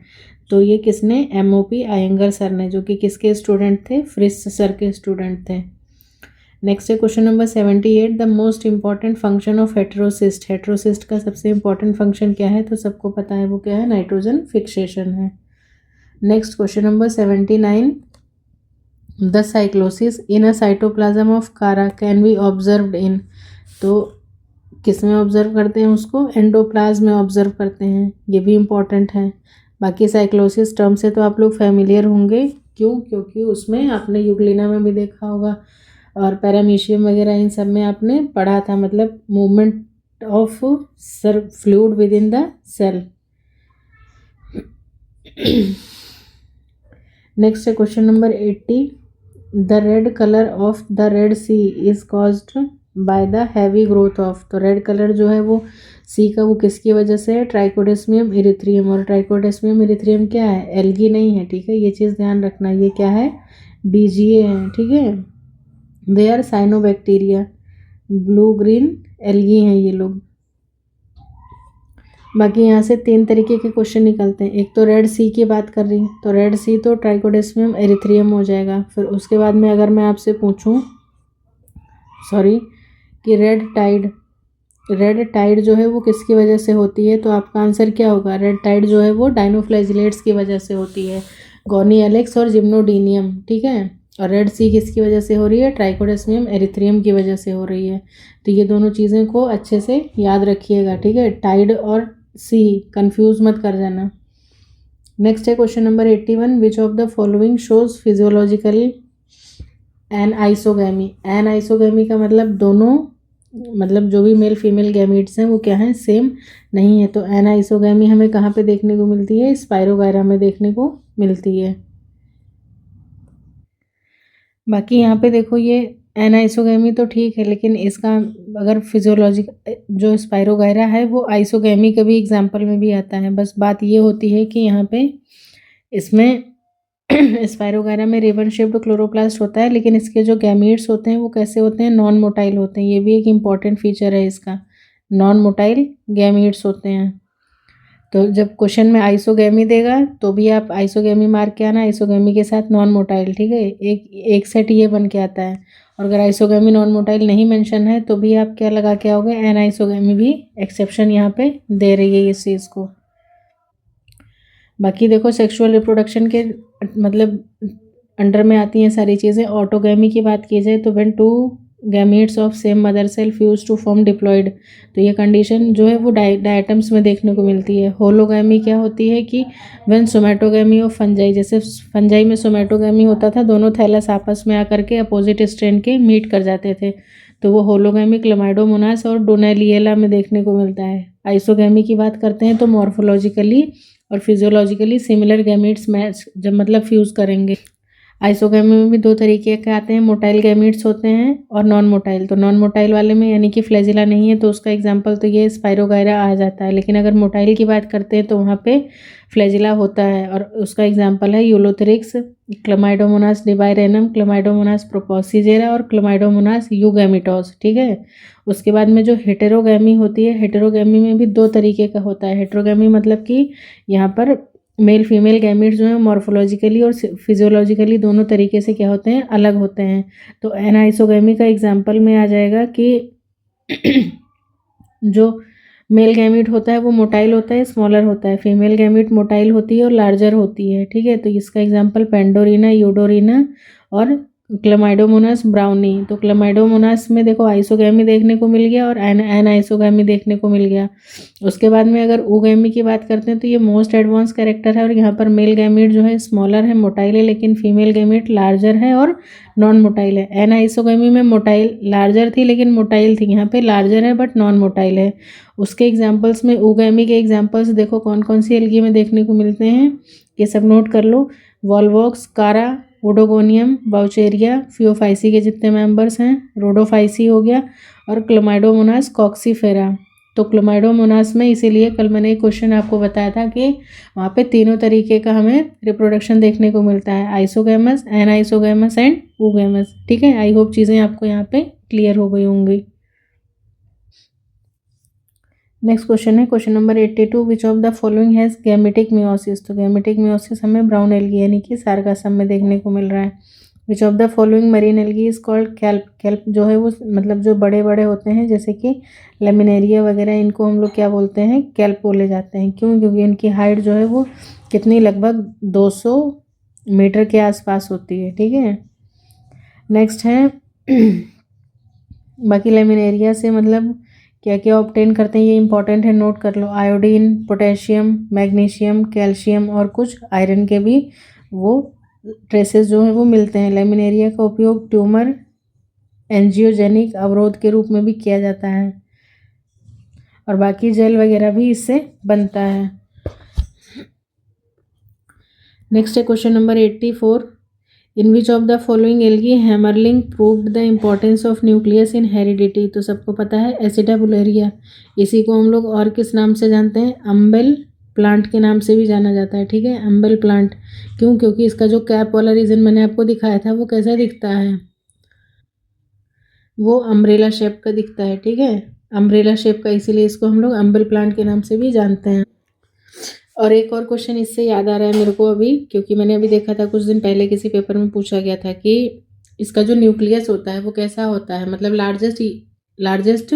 तो ये किसने, MOP आयंगर सर ने, जो कि किसके स्टूडेंट थे, फ्रिस सर के स्टूडेंट थे। नेक्स्ट है question number 78, the most important function of heterocyst. Heterocyst का सबसे इंपॉर्टेंट फंक्शन क्या है, तो सबको पता है वो क्या है, नाइट्रोजन फिक्सेशन है। Next question number 79, the cyclosis in a cytoplasm of कारा कैन बी ऑब्जर्व्ड इन। तो किस में ऑब्जर्व करते हैं उसको, एंडोप्लाज्म में ऑब्जर्व करते हैं, ये भी इम्पॉर्टेंट है। बाकी साइक्लोसिस टर्म से तो आप लोग फैमिलियर होंगे, क्यों, क्योंकि उसमें आपने यूग्लिना में भी देखा होगा और पैरामीशियम वगैरह इन सब में आपने पढ़ा था, मतलब movement of sir fluid within the cell. Next है question number 80, the red colour of the red sea is caused by the heavy growth of. तो रेड कलर जो है वो सी का वो किसकी वजह से है, ट्राइकोडेस्मियम इरिथ्रियम। और ट्राइकोडेस्मियम इरिथ्रियम क्या है, एल्गी नहीं है, ठीक है, ये चीज़ ध्यान रखना, ये क्या है, BGA है, ठीक है। They are cyanobacteria, blue green algae हैं ये लोग। बाकी यहाँ से 3 तरीके के क्वेश्चन निकलते हैं। एक तो रेड सी की बात कर रही हूँ, तो रेड सी तो ट्राइकोडेस्मियम एरिथ्रियम हो जाएगा। फिर उसके बाद में अगर मैं आपसे पूछूं कि रेड टाइड जो है वो किसकी वजह से होती है, तो आपका आंसर क्या होगा, रेड टाइड जो है वो डाइनोफ्लैजिलेट्स की वजह से होती है, गॉनी एलेक्स और जिम्नोडीनियम, ठीक है। और रेड सी किसकी वजह से हो रही है, ट्राइकोडेस्मियम एरिथ्रियम की वजह से हो रही है। तो ये दोनों चीज़ें को अच्छे से याद रखिएगा, ठीक है, टाइड और सी कंफ्यूज मत कर जाना। नेक्स्ट है question number 81, which of the following shows physiological anisogamy. Anisogamy का मतलब दोनों, मतलब जो भी मेल फीमेल गैमीट्स हैं वो क्या हैं, सेम नहीं है। तो एनआइसोगैमी हमें कहाँ पे देखने को मिलती है, स्पाइरोगायरा में देखने को मिलती है। बाकी यहाँ पे देखो ये एनाइसोगैमी तो ठीक है, लेकिन इसका अगर फिजियोलॉजिक जो स्पाइरोगायरा है वो आइसोगैमी के भी एग्जाम्पल में भी आता है। बस बात ये होती है कि यहाँ पे इसमें स्पाइरोगायरा में रिबन शेप्ड क्लोरोप्लास्ट होता है, लेकिन इसके जो गैमीट्स होते हैं वो कैसे होते हैं, नॉन मोटाइल होते हैं। ये भी एक इम्पॉर्टेंट फीचर है इसका, नॉन मोटाइल गैमीट्स होते हैं। तो जब क्वेश्चन में आइसोगैमी देगा तो भी आप आइसोगैमी मार्क के आना, आइसोगैमी के साथ नॉन मोटाइल, ठीक है, एक सेट ये बन के आता है। और अगर आइसोगैमी नॉन मोटाइल नहीं मेंशन है तो भी आप क्या लगा के आओगे, एन आइसोगैमी भी एक्सेप्शन यहाँ पे दे रही है इस चीज़ को। बाकी देखो सेक्सुअल रिप्रोडक्शन के मतलब अंडर में आती हैं सारी चीज़ें। ऑटोगैमी की बात की जाए तो when 2 gametes of same mother cell fuse to form diploid, तो ये कंडीशन जो है वो डायटम्स में देखने को मिलती है। होलोगैमी क्या होती है कि व्हेन सोमेटोगैमी ऑफ फंजाई, जैसे फंजाई में सोमेटोगैमी होता था, दोनों थैलस आपस में आकर के अपोजिट स्ट्रैंड के मीट कर जाते थे, तो वो होलोगैमी क्लमाइडोमोनास और डोनेलिएला में देखने को मिलता है। आइसोगैमी की बात करते हैं तो मॉर्फोलॉजिकली और फिजियोलॉजिकली सिमिलर गैमीट्स मैच जब मतलब फ्यूज़ करेंगे। आइसोगैमी में भी दो तरीके के आते हैं, मोटाइल गैमीट्स होते हैं और नॉन मोटाइल। तो नॉन मोटाइल वाले में यानी कि फ्लैजिला नहीं है तो उसका एग्जांपल तो ये स्पाइरोगायरा आ जाता है। लेकिन अगर मोटाइल की बात करते हैं तो वहाँ पे फ्लैजिला होता है और उसका एग्जांपल है यूलोथेरिक्स, क्लमाइडोमोनास डिबाइरेनम, क्लमाइडोमोनास प्रोपोसिजेरा और क्लमाइडोमोनास यूगैमिटोस। ठीक है। उसके बाद में जो हेटेरोगैमी होती है, हेटेरोगैमी में भी दो तरीके का होता है। हेटेरोगैमी मतलब कि यहाँ पर मेल फीमेल गैमीट्स जो हैं मॉर्फोलॉजिकली और फिजियोलॉजिकली दोनों तरीके से क्या होते हैं, अलग होते हैं। तो एनाइसोगैमी का एग्जांपल में आ जाएगा कि जो मेल गैमीट होता है वो मोटाइल होता है, स्मॉलर होता है। फीमेल गैमीट मोटाइल होती है और लार्जर होती है। ठीक है। तो इसका एग्जांपल पेंडोरिना, यूडोरिना और क्लमाइडोमोनास ब्राउनी। तो क्लमाइडोमोनास में देखो आइसोगैमी देखने को मिल गया और एनाइसोगैमी देखने को मिल गया। उसके बाद में अगर ओगैमी की बात करते हैं तो ये मोस्ट एडवांस कैरेक्टर है और यहाँ पर मेल गैमीट जो है स्मॉलर है, मोटाइल है, लेकिन फीमेल गैमीट लार्जर है और नॉन मोटाइल है। एनाइसोगैमी में मोटाइल लार्जर थी लेकिन मोटाइल थी, यहाँ पे लार्जर है बट नॉन मोटाइल है। उसके एग्जाम्पल्स में ओगैमी के एग्जाम्पल्स देखो कौन कौन सी एल्गी में देखने को मिलते हैं, ये सब नोट कर लो। वॉलवॉक्स, कारा, ओडोगोनियम, बाउचेरिया, फियोफाइसी के जितने मेंबर्स हैं, रोडोफाइसी हो गया और क्लोमाइडोमोनास कॉक्सीफेरा। तो क्लोमाइडोमोनास में इसीलिए कल मैंने एक क्वेश्चन आपको बताया था कि वहाँ पे तीनों तरीके का हमें रिप्रोडक्शन देखने को मिलता है, आइसोगैमस, एनाइसोगैमस एंड ओगैमस। ठीक है। आई होप चीज़ें आपको यहाँ पे क्लियर हो गई होंगी। नेक्स्ट क्वेश्चन है question number 82, which of the following has gametic meiosis. तो गैमेटिक मियोसिस हमें ब्राउन एल्गी यानी कि सार्गासम में देखने को मिल रहा है। Which of the following marine algae is called kelp. Kelp जो है वो मतलब जो बड़े बड़े होते हैं जैसे कि लेमिनेरिया वगैरह, इनको हम लोग क्या बोलते हैं, कैल्प बोले जाते हैं। क्यों? क्योंकि इनकी हाइट जो है वो कितनी, लगभग 200 मीटर के आसपास होती है। ठीक है। नेक्स्ट है बाकी लेमिनेरिया से मतलब क्या क्या ऑब्टेन करते हैं ये इंपॉर्टेंट है, नोट कर लो। आयोडीन, पोटेशियम, मैग्नीशियम, कैल्शियम और कुछ आयरन के भी वो ट्रेसेस जो है वो मिलते हैं। लेमिनेरिया का उपयोग ट्यूमर, एंजियोजेनिक अवरोध के रूप में भी किया जाता है और बाकी जेल वगैरह भी इससे बनता है। नेक्स्ट है question number 84, in which of the following algae Hammerling proved the importance of nucleus in heredity. तो सबको पता है एसिटाबुलेरिया, इसी को हम लोग और किस नाम से जानते हैं, अम्बेल प्लांट के नाम से भी जाना जाता है। ठीक है। अम्बेल प्लांट क्यों? क्योंकि इसका जो कैप वाला रीजन मैंने आपको दिखाया था वो कैसा दिखता है, वो अम्ब्रेला शेप का दिखता है। ठीक है। अम्ब्रेला शेप का, इसीलिए इसको हम लोग अम्बेल प्लांट के नाम से भी जानते हैं। और एक और क्वेश्चन इससे याद आ रहा है मेरे को अभी, क्योंकि मैंने अभी देखा था कुछ दिन पहले किसी पेपर में पूछा गया था कि इसका जो न्यूक्लियस होता है वो कैसा होता है, मतलब लार्जेस्ट लार्जेस्ट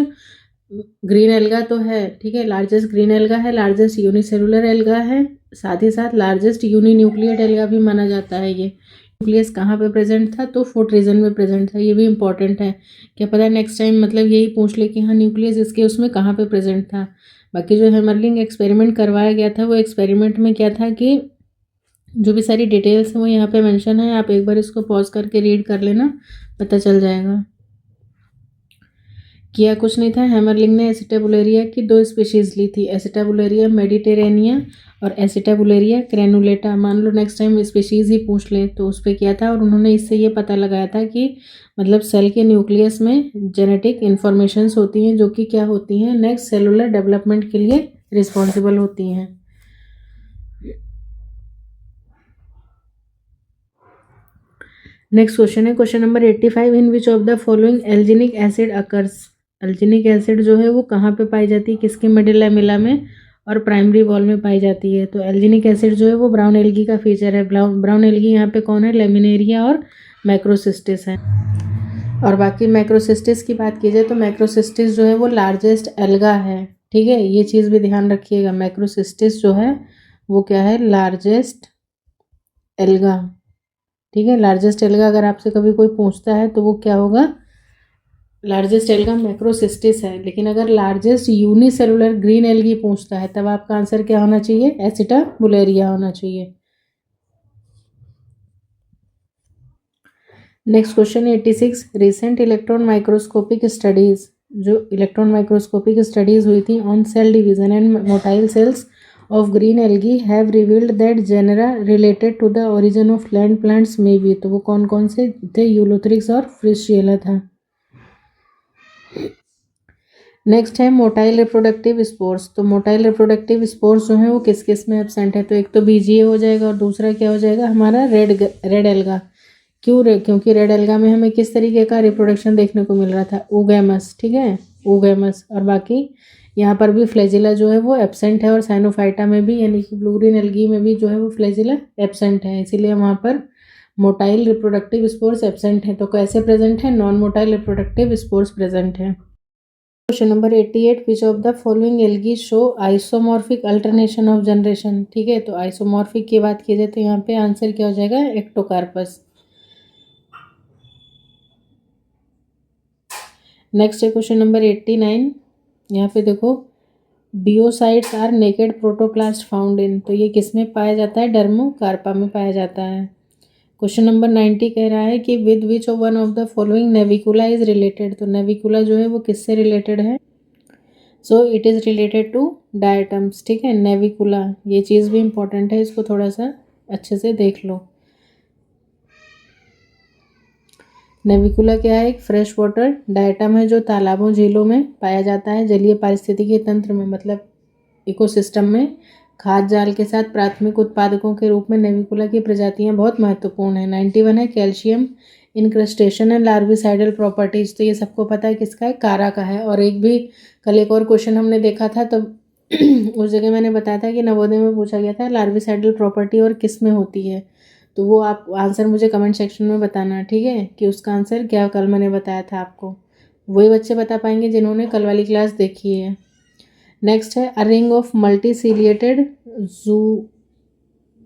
ग्रीन एल्गा तो है। ठीक है। लार्जेस्ट ग्रीन एल्गा है, लार्जेस्ट यूनिसेलुलर एल्गा है, साथ ही साथ लार्जेस्ट यूनी न्यूक्लियड एल्गा भी माना जाता है। ये न्यूक्लियस कहाँ पे प्रेजेंट था, तो फुट रीजन में प्रेजेंट था। ये भी इंपॉर्टेंट है, क्या पता नेक्स्ट टाइम मतलब यही पूछ ले कि हाँ न्यूक्लियस इसके उसमें कहाँ पे प्रेजेंट था। बाकी जो हैमरलिंग एक्सपेरिमेंट करवाया गया था वो एक्सपेरिमेंट में क्या था कि जो भी सारी डिटेल्स हैं वो यहाँ पे मेंशन है, आप एक बार इसको पॉज करके रीड कर लेना, पता चल जाएगा। किया कुछ नहीं था, हैमरलिंग ने एसिटाबुलेरिया की दो स्पीशीज़ ली थी, एसिटाबुलेरिया मेडिटेरेनिया और एसिटाबुलेरिया क्रेनुलेटा। मान लो नेक्स्ट टाइम स्पीशीज़ ही पूछ ले तो उस पर किया था और उन्होंने इससे ये पता लगाया था कि मतलब सेल के न्यूक्लियस में जेनेटिक इन्फॉर्मेशंस होती हैं जो कि क्या होती हैं, नेक्स्ट सेलुलर डेवलपमेंट के लिए रिस्पॉन्सिबल होती हैं। नेक्स्ट क्वेश्चन है question number 85, in which of the following alginic acid occurs. Alginic acid जो है वो कहाँ पे पाई जाती है, किसके मिडिल लैमेला में और प्राइमरी वॉल में पाई जाती है। तो एल्जिनिक एसिड जो है वो ब्राउन एल्गी का फीचर है। ब्राउन एल्गी यहाँ पे कौन है, लेमिनेरिया और मैक्रोसिस्टिस है। और बाकी मैक्रोसिस्टिस की बात की जाए तो मैक्रोसिस्टिस जो है वो लार्जेस्ट एल्गा है। ठीक है। ये चीज़ भी ध्यान रखिएगा, मैक्रोसिस्टिस जो है वो क्या है, लार्जेस्ट एल्गा। ठीक है। लार्जेस्ट एल्गा अगर आपसे कभी कोई पूछता है तो वो क्या होगा, लार्जेस्ट एल्गा मैक्रोसिस्टिस है। लेकिन अगर लार्जेस्ट यूनिसेलुलर ग्रीन एल्गी पूछता है तब आपका आंसर क्या होना चाहिए, एसिटाबुलेरिया होना चाहिए। Next question 86, recent electron microscopic studies, जो इलेक्ट्रॉन माइक्रोस्कोपिक स्टडीज हुई थी on sale division and motile sales of green algae have revealed that genera related to the origin of land plants may be। तो वो कौन कौन से थे? Ulothrix और फ्रिशियला था। नेक्स्ट है मोटाइल रिप्रोडक्टिव स्पोर्स। तो मोटाइल रिप्रोडक्टिव स्पोर्स जो है वो किस किस में एब्सेंट है? तो एक तो बीजीए हो जाएगा और दूसरा क्या हो जाएगा हमारा रेड एल्गा। क्योंकि रेड एल्गा में हमें किस तरीके का रिप्रोडक्शन देखने को मिल रहा था? ओगैमस, ठीक है, ओगैमस। और बाकी यहाँ पर भी फ्लैजिला जो है वो एब्सेंट है, और साइनोफाइटा में भी यानी कि ब्लू ग्रीन एल्गी में भी जो है वो फ्लैजिला एब्सेंट है, इसीलिए वहाँ पर मोटाइल रिप्रोडक्टिव स्पोर्स एब्सेंट है। तो कैसे प्रेजेंट है? Non motile reproductive spores present है। Question number 88, which of the following algae show isomorphic alternation of generation. ठीक है, तो आइसोमॉर्फिक की बात की जाए तो यहाँ पे आंसर क्या हो जाएगा? एक्टोकार्पस। नेक्स्ट है क्वेश्चन नंबर 89। यहाँ पे देखो, biocytes are naked protoplast found in. तो ये किस में पाया जाता है? डर्मोकार्पा में पाया जाता है। क्वेश्चन नंबर 90 कह रहा है कि with which one of the following Navicula is related. तो नेविकुला जो है वो किससे रिलेटेड है? So it is related to diatoms. ठीक है, नेविकुला, ये चीज़ भी इंपॉर्टेंट है, इसको थोड़ा सा अच्छे से देख लो। नेविकुला क्या है? एक फ्रेश वाटर डायटम है जो तालाबों झीलों में पाया जाता है। जलीय पारिस्थितिकी तंत्र में, मतलब इकोसिस्टम में खाद्य जाल के साथ प्राथमिक उत्पादकों के रूप में नेविकुला की प्रजातियां बहुत महत्वपूर्ण हैं। 91 है कैल्शियम इनक्रस्टेशन एंड लार्विसाइडल प्रॉपर्टीज। तो ये सबको पता है किसका है? कारा का है। और एक भी कल एक और क्वेश्चन हमने देखा था, तो उस जगह मैंने बताया था कि नवोदय में पूछा गया था लार्विसाइडल प्रॉपर्टी और किस में होती है। तो वो आप आंसर मुझे कमेंट सेक्शन में बताना, ठीक है, कि उसका आंसर क्या कल मैंने बताया था आपको। वही बच्चे बता पाएंगे जिन्होंने कल वाली क्लास देखी है। नेक्स्ट है a ring of multiciliated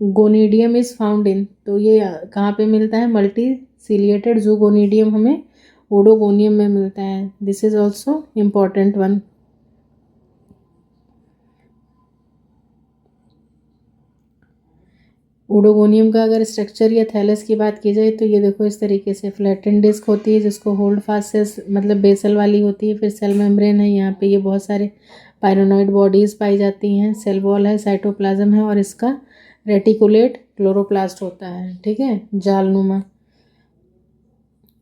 zoogonidium is found in. तो ये कहाँ पे मिलता है? मल्टीसिलिएटेड जूगोनिडियम हमें ओडोगोनियम में मिलता है। This is also important one. Oedogonium का अगर स्ट्रक्चर या थैलस की बात की जाए तो ये देखो इस तरीके से फ्लैटेंड डिस्क होती है जिसको होल्ड फास्ट सेल्स, मतलब बेसल वाली होती है। फिर सेल मेम्ब्रेन है, यहाँ पे ये बहुत सारे पायरोनॉइड बॉडीज़ पाई जाती हैं। सेल वॉल है, साइटोप्लाज्म है, और इसका रेटिकुलेट क्लोरोप्लास्ट होता है। ठीक है, जालनुमा।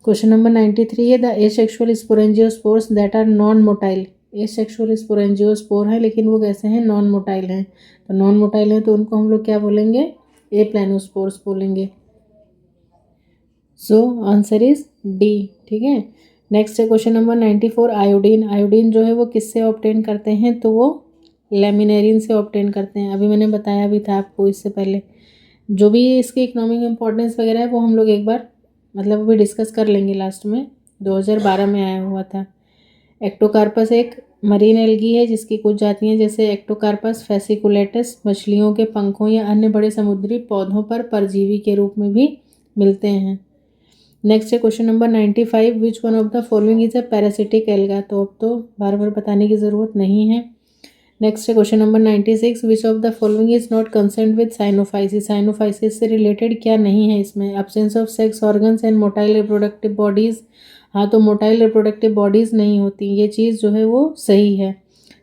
क्वेश्चन नंबर 93 है the asexual sporangiospores that are non motile. Asexual sporangiospore है लेकिन वो कैसे हैं? नॉन मोटाइल हैं। तो नॉन मोटाइल हैं तो उनको हम लोग क्या बोलेंगे? ए प्लानोस्पोर्स बोलेंगे। So answer is D. ठीक है, नेक्स्ट है क्वेश्चन नंबर 94 आयोडीन। आयोडीन जो है वो किससे ऑब्टेन करते हैं? तो वो लेमिनेरिन से ऑब्टेन करते हैं। अभी मैंने बताया भी था आपको इससे पहले। जो भी इसकी इकोनॉमिक इम्पोर्टेंस वगैरह है वो हम लोग एक बार मतलब अभी डिस्कस कर लेंगे लास्ट में। 2012 में आया हुआ था। एक्टोकार्पस एक मरीन एल्गी है जिसकी कुछ जातियां जैसे एक्टोकार्पस फेसिकुलेटस मछलियों के पंखों या अन्य बड़े समुद्री पौधों पर परजीवी के रूप में भी मिलते हैं। नेक्स्ट है question number 95 which one of the following is a parasitic alga. तो अब तो बार बार बताने की ज़रूरत नहीं है। नेक्स्ट है question number 96 which of the following is not concern with Cyanophyceae. Cyanophyceae से रिलेटेड क्या नहीं है इसमें? Absence of sex organs and motile reproductive bodies. हाँ, तो मोटाइल रिप्रोडक्टिव बॉडीज़ नहीं होती, ये चीज़ जो है वो सही है।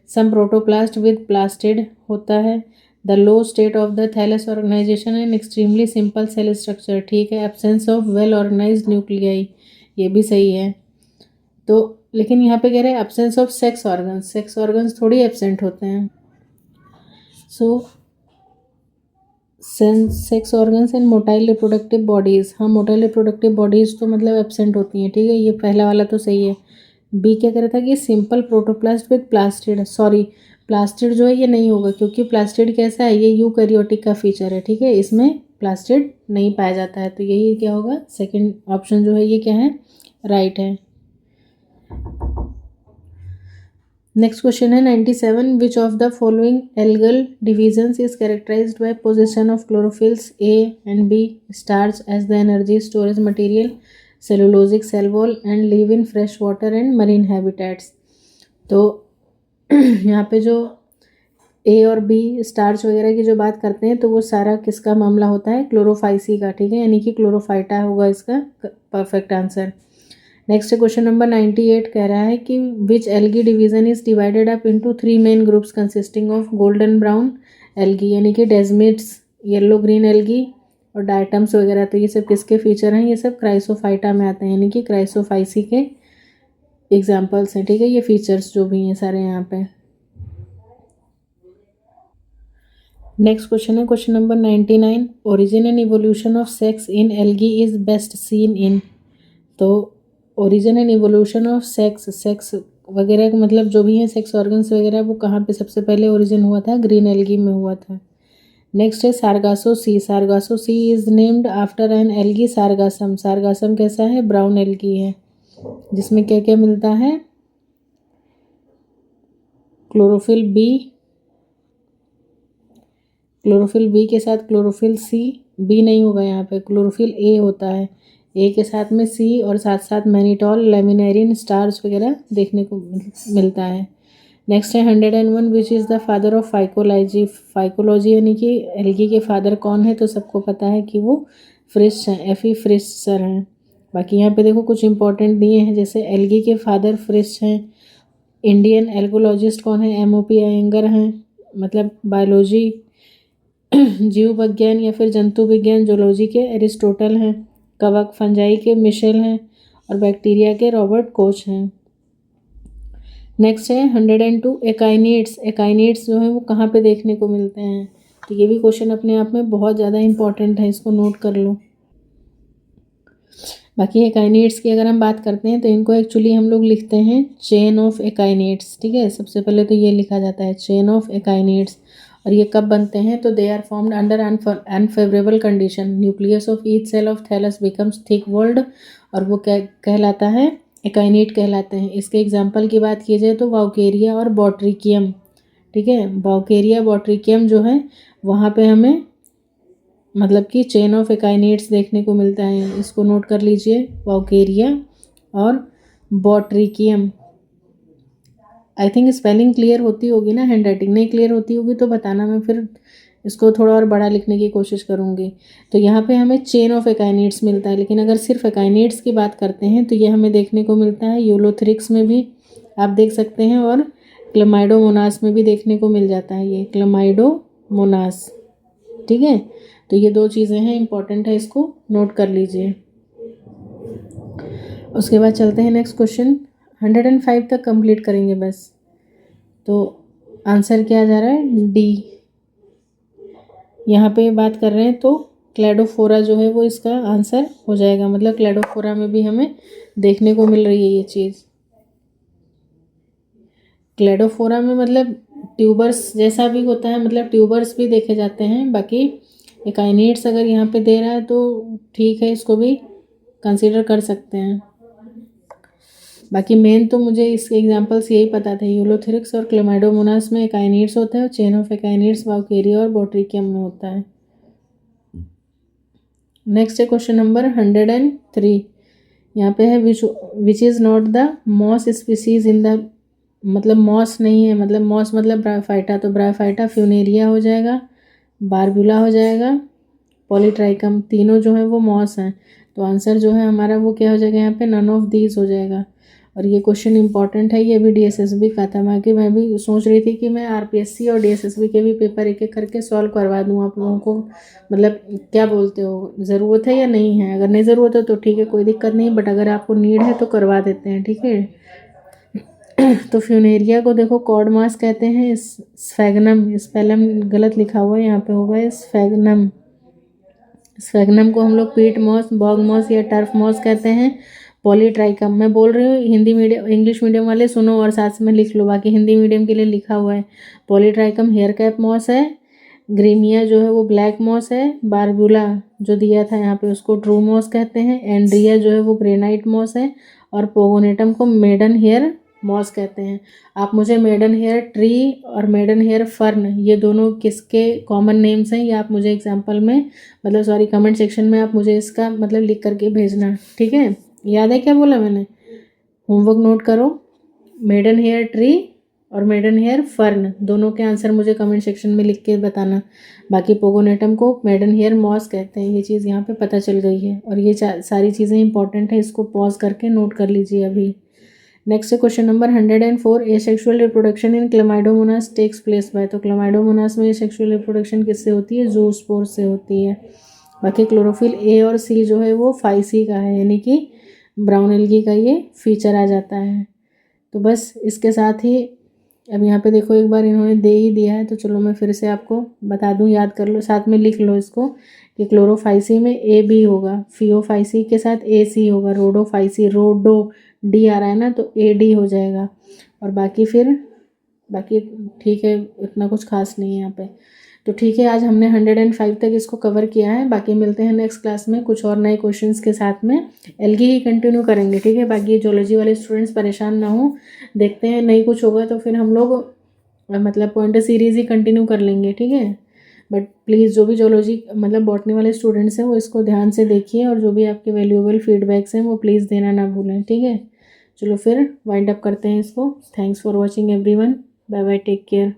सम प्रोटोप्लास्ट विद प्लास्टिड होता है। The low state of the thallus organization and extremely simple cell structure. ठीक है, absence of well organized nuclei, ये भी सही है। तो लेकिन यहाँ पे कह रहे हैं absence of sex organs. Sex organs थोड़ी एब्सेंट होते हैं। So sex organs and motile reproductive bodies. हाँ, मोटाइल रिप्रोडक्टिव बॉडीज़ तो मतलब एब्सेंट होती हैं। ठीक है, ये पहला वाला तो सही है। बी क्या कह रहा था कि simple protoplast with plastid. Sorry, plastid जो है ये नहीं होगा क्योंकि प्लास्टिड कैसा है? ये यूकैरियोटिक का फीचर है। ठीक है, इसमें प्लास्टिड नहीं पाया जाता है। तो यही क्या होगा? सेकंड ऑप्शन जो है ये क्या है? राइट है। नेक्स्ट क्वेश्चन है 97 which of the following algal divisions is characterized by position of chlorophylls A and B starch as the energy storage material, cellulosic cell wall and live in fresh water and marine habitats. तो यहाँ पे जो ए और B starch वगैरह की जो बात करते हैं तो वो सारा किसका मामला होता है? क्लोरोफाइसी का। ठीक है, यानी कि क्लोरोफाइटा होगा इसका perfect answer. Next question number 98 कह रहा है कि which algae division is divided up into 3 main groups consisting of golden brown, algae यानी कि डेजमिड्स, येलो ग्रीन एल्गी और डायटम्स वगैरह। तो ये सब किसके फीचर हैं? ये सब क्राइसोफाइटा में आते हैं, यानी कि क्राइसोफाइसी के एग्जाम्पल्स हैं। ठीक है, ये फीचर्स जो भी हैं सारे यहाँ पे। नेक्स्ट क्वेश्चन है question number 99। Origin and evolution of sex in algae is best seen in. तो origin and evolution of sex वगैरह का मतलब जो भी है सेक्स ऑर्गन्स वगैरह, वो कहाँ पे सबसे पहले ओरिजिन हुआ था? ग्रीन एल्गी में हुआ था। नेक्स्ट है Sargasso Sea. Sargasso Sea is named after an algae sargassum. Sargassum कैसा है? ब्राउन एल्गी है, जिसमें क्या क्या मिलता है? क्लोरोफिल बी, क्लोरोफिल बी के साथ क्लोरोफिल सी, बी नहीं होगा यहाँ पे, क्लोरोफिल ए होता है, ए के साथ में सी, और साथ साथ मैनिटॉल, लेमिनेरिन, स्टार्च वगैरह देखने को मिलता है। नेक्स्ट है 101 which is the father of phycology. Phycology यानी कि एल्गी के फादर कौन है? तो सबको पता है कि वो फ्रिश हैं, एफी फ्रिश सर हैं। बाकी यहाँ पे देखो कुछ इंपॉर्टेंट दिए हैं, जैसे एल्गी के फादर फ्रिश हैं। इंडियन एल्गोलॉजिस्ट कौन है? एमओपी अयंगर हैं, मतलब बायोलॉजी जीव विज्ञान या फिर जंतु विज्ञान जूलॉजी के एरिस्टोटल हैं। कवक फंजाई के मिशेल हैं, और बैक्टीरिया के रॉबर्ट कोच हैं। नेक्स्ट है 102 एकाइनेट्स। एकाइनेट्स जो है वो कहाँ पे देखने को मिलते हैं? तो ये भी क्वेश्चन अपने आप में बहुत ज़्यादा इंपॉर्टेंट है, इसको नोट कर लो। बाकी एकाइनेट्स की अगर हम बात करते हैं तो इनको एक्चुअली हम लोग लिखते हैं चेन ऑफ एकाइनेट्स। ठीक है, सबसे पहले तो ये लिखा जाता है चेन ऑफ एकाइनेट्स। और ये कब बनते हैं? तो they are formed under unfavourable condition. Nucleus of each cell of thallus becomes thick walled, और वो क्या कहलाता है? एकाइनेट कहलाते हैं। इसके एग्जाम्पल की बात की जाए तो वाउकेरिया और बॉट्रिकियम। ठीक है, वाउकेरिया बॉट्रिकियम जो है वहाँ पे हमें मतलब कि चेन ऑफ एकाइनेट्स देखने को मिलता है। इसको नोट कर लीजिए, वाउकेरिया और बॉट्रिकियम। आई थिंक स्पेलिंग क्लियर होती होगी ना, हैंड राइटिंग नहीं क्लियर होती होगी तो बताना, मैं फिर इसको थोड़ा और बड़ा लिखने की कोशिश करूँगी। तो यहाँ पे हमें चेन ऑफ एकाइनेट्स मिलता है, लेकिन अगर सिर्फ एकाइनेट्स की बात करते हैं तो ये हमें देखने को मिलता है यूलोथ्रिक्स में भी आप देख सकते हैं, और क्लमाइडोमोनास में भी देखने को मिल जाता है, ये क्लमाइडोमोनास। ठीक है, तो ये दो चीज़ें हैं, इंपॉर्टेंट है, इसको नोट कर लीजिए। उसके बाद चलते हैं नेक्स्ट क्वेश्चन। 105 तक कंप्लीट करेंगे बस। तो आंसर क्या जा रहा है? डी। यहाँ पे बात कर रहे हैं तो क्लैडोफोरा जो है वो इसका आंसर हो जाएगा, मतलब क्लैडोफोरा में भी हमें देखने को मिल रही है ये चीज़। क्लैडोफोरा में मतलब ट्यूबर्स जैसा भी होता है, मतलब ट्यूबर्स भी देखे जाते हैं। बाकी एकाइनेट्स अगर यहाँ पे दे रहा है तो ठीक है, इसको भी कंसीडर कर सकते हैं। बाकी मेन तो मुझे इसके एग्जांपल्स यही पता थे, यूलोथेरिक्स और क्लेमाइडोमोनास में एकाइनेट्स होता है, और चेन ऑफ एकाइनेट्स वाउकेरिया और बॉट्रिकियम में होता है। नेक्स्ट है क्वेश्चन नंबर 103। यहाँ पे है which is not the moss species in the, मतलब मॉस नहीं है, मतलब मॉस मतलब ब्रायोफाइटा, तो ब्रायोफाइटा फ्यूनेरिया हो जाएगा, बारबुला हो जाएगा, पॉलीट्राइकम, तीनों जो है वो मॉस हैं। तो आंसर जो है हमारा वो क्या हो जाएगा यहाँ पे? नन ऑफ दीज हो जाएगा। और ये क्वेश्चन इंपॉर्टेंट है, ये भी डीएसएसबी का था। बाकी मैं भी सोच रही थी कि मैं आरपीएससी और डीएसएसबी के भी पेपर एक एक करके सॉल्व करवा दूँ आप लोगों को। मतलब क्या बोलते हो, ज़रूरत है या नहीं है? अगर नहीं ज़रूरत है तो ठीक है, कोई दिक्कत नहीं, बट अगर आपको नीड है तो करवा देते हैं। ठीक है, तो फ्यूनेरिया को देखो कॉड मास कहते हैं, स्फैगनम, स्पेलम गलत लिखा हुआ है यहाँ पे, होगा स्फैगनम। स्फैगनम को हम लोग पीट मॉस, बॉग मॉस या टर्फ मॉस कहते हैं। पॉलीट्राइकम, मैं बोल रही हूँ हिंदी मीडियम इंग्लिश मीडियम वाले सुनो और साथ में लिख लो, बाकी हिंदी मीडियम के लिए लिखा हुआ है। पॉलीट्राइकम हेयर कैप मॉस है, ग्रीमिया जो है वो ब्लैक मॉस है, बारबुला जो दिया था यहाँ पे उसको ट्रू मॉस कहते हैं, एंड्रिया जो है वो ग्रेनाइट मॉस है, और पोगोनेटम को मेडन हेयर मॉस कहते हैं। आप मुझे मेडन हेयर ट्री और मेडन हेयर फर्न ये दोनों किसके कॉमन नेम्स हैं, ये आप मुझे एग्जांपल में मतलब सॉरी कमेंट सेक्शन में आप मुझे इसका मतलब लिख करके भेजना। ठीक है, याद है क्या बोला मैंने? होमवर्क नोट करो, मेडन हेयर ट्री और मेडन हेयर फर्न दोनों के आंसर मुझे कमेंट सेक्शन में लिख के बताना। बाकी पोगोनेटम को मेडन हेयर मॉस कहते हैं, ये चीज़ यहाँ पे पता चल गई है। और ये सारी चीज़ें इंपॉर्टेंट है, इसको पॉज करके नोट कर लीजिए अभी। Next question number 104, asexual reproduction in Chlamydomonas takes place by. तो क्लेमाइडोमोनास में सेक्सुअल रिप्रोडक्शन किससे होती है? जूस्पोर से होती है। बाकी क्लोरोफिल ए और सी जो है वो फाइसी का है, यानी कि ब्राउन एल्गी का ये फीचर आ जाता है। तो बस इसके साथ ही अब यहाँ पे देखो एक बार इन्होंने दे ही दिया है, तो चलो मैं फिर से आपको बता दूँ, याद कर लो, साथ में लिख लो इसको कि क्लोरोफाइसी में ए बी होगा, फियोफाइसी के साथ ए सी होगा, रोडोफाइसी रोडो डी आ रहा है ना, तो ए डी हो जाएगा। और बाकी फिर बाकी ठीक है, इतना कुछ खास नहीं है यहाँ पे। तो ठीक है, आज हमने 105 तक इसको कवर किया है। बाकी मिलते हैं नेक्स्ट क्लास में कुछ और नए क्वेश्चंस के साथ में। एल्गी ही कंटिन्यू करेंगे, ठीक है। बाकी जोलॉजी वाले स्टूडेंट्स परेशान ना हो, देखते हैं नहीं कुछ होगा तो फिर हम लोग मतलब पॉइंटर सीरीज़ ही कंटिन्यू कर लेंगे, ठीक है। बट प्लीज़ जो भी जोलॉजी मतलब बॉटनी वाले स्टूडेंट्स हैं वो इसको ध्यान से देखिए, और जो भी आपके वैल्यूएबल फीडबैक्स हैं वो प्लीज़ देना ना भूलें, ठीक है। चलो फिर वाइंड अप करते हैं इसको। Thanks for watching everyone, bye bye, take care.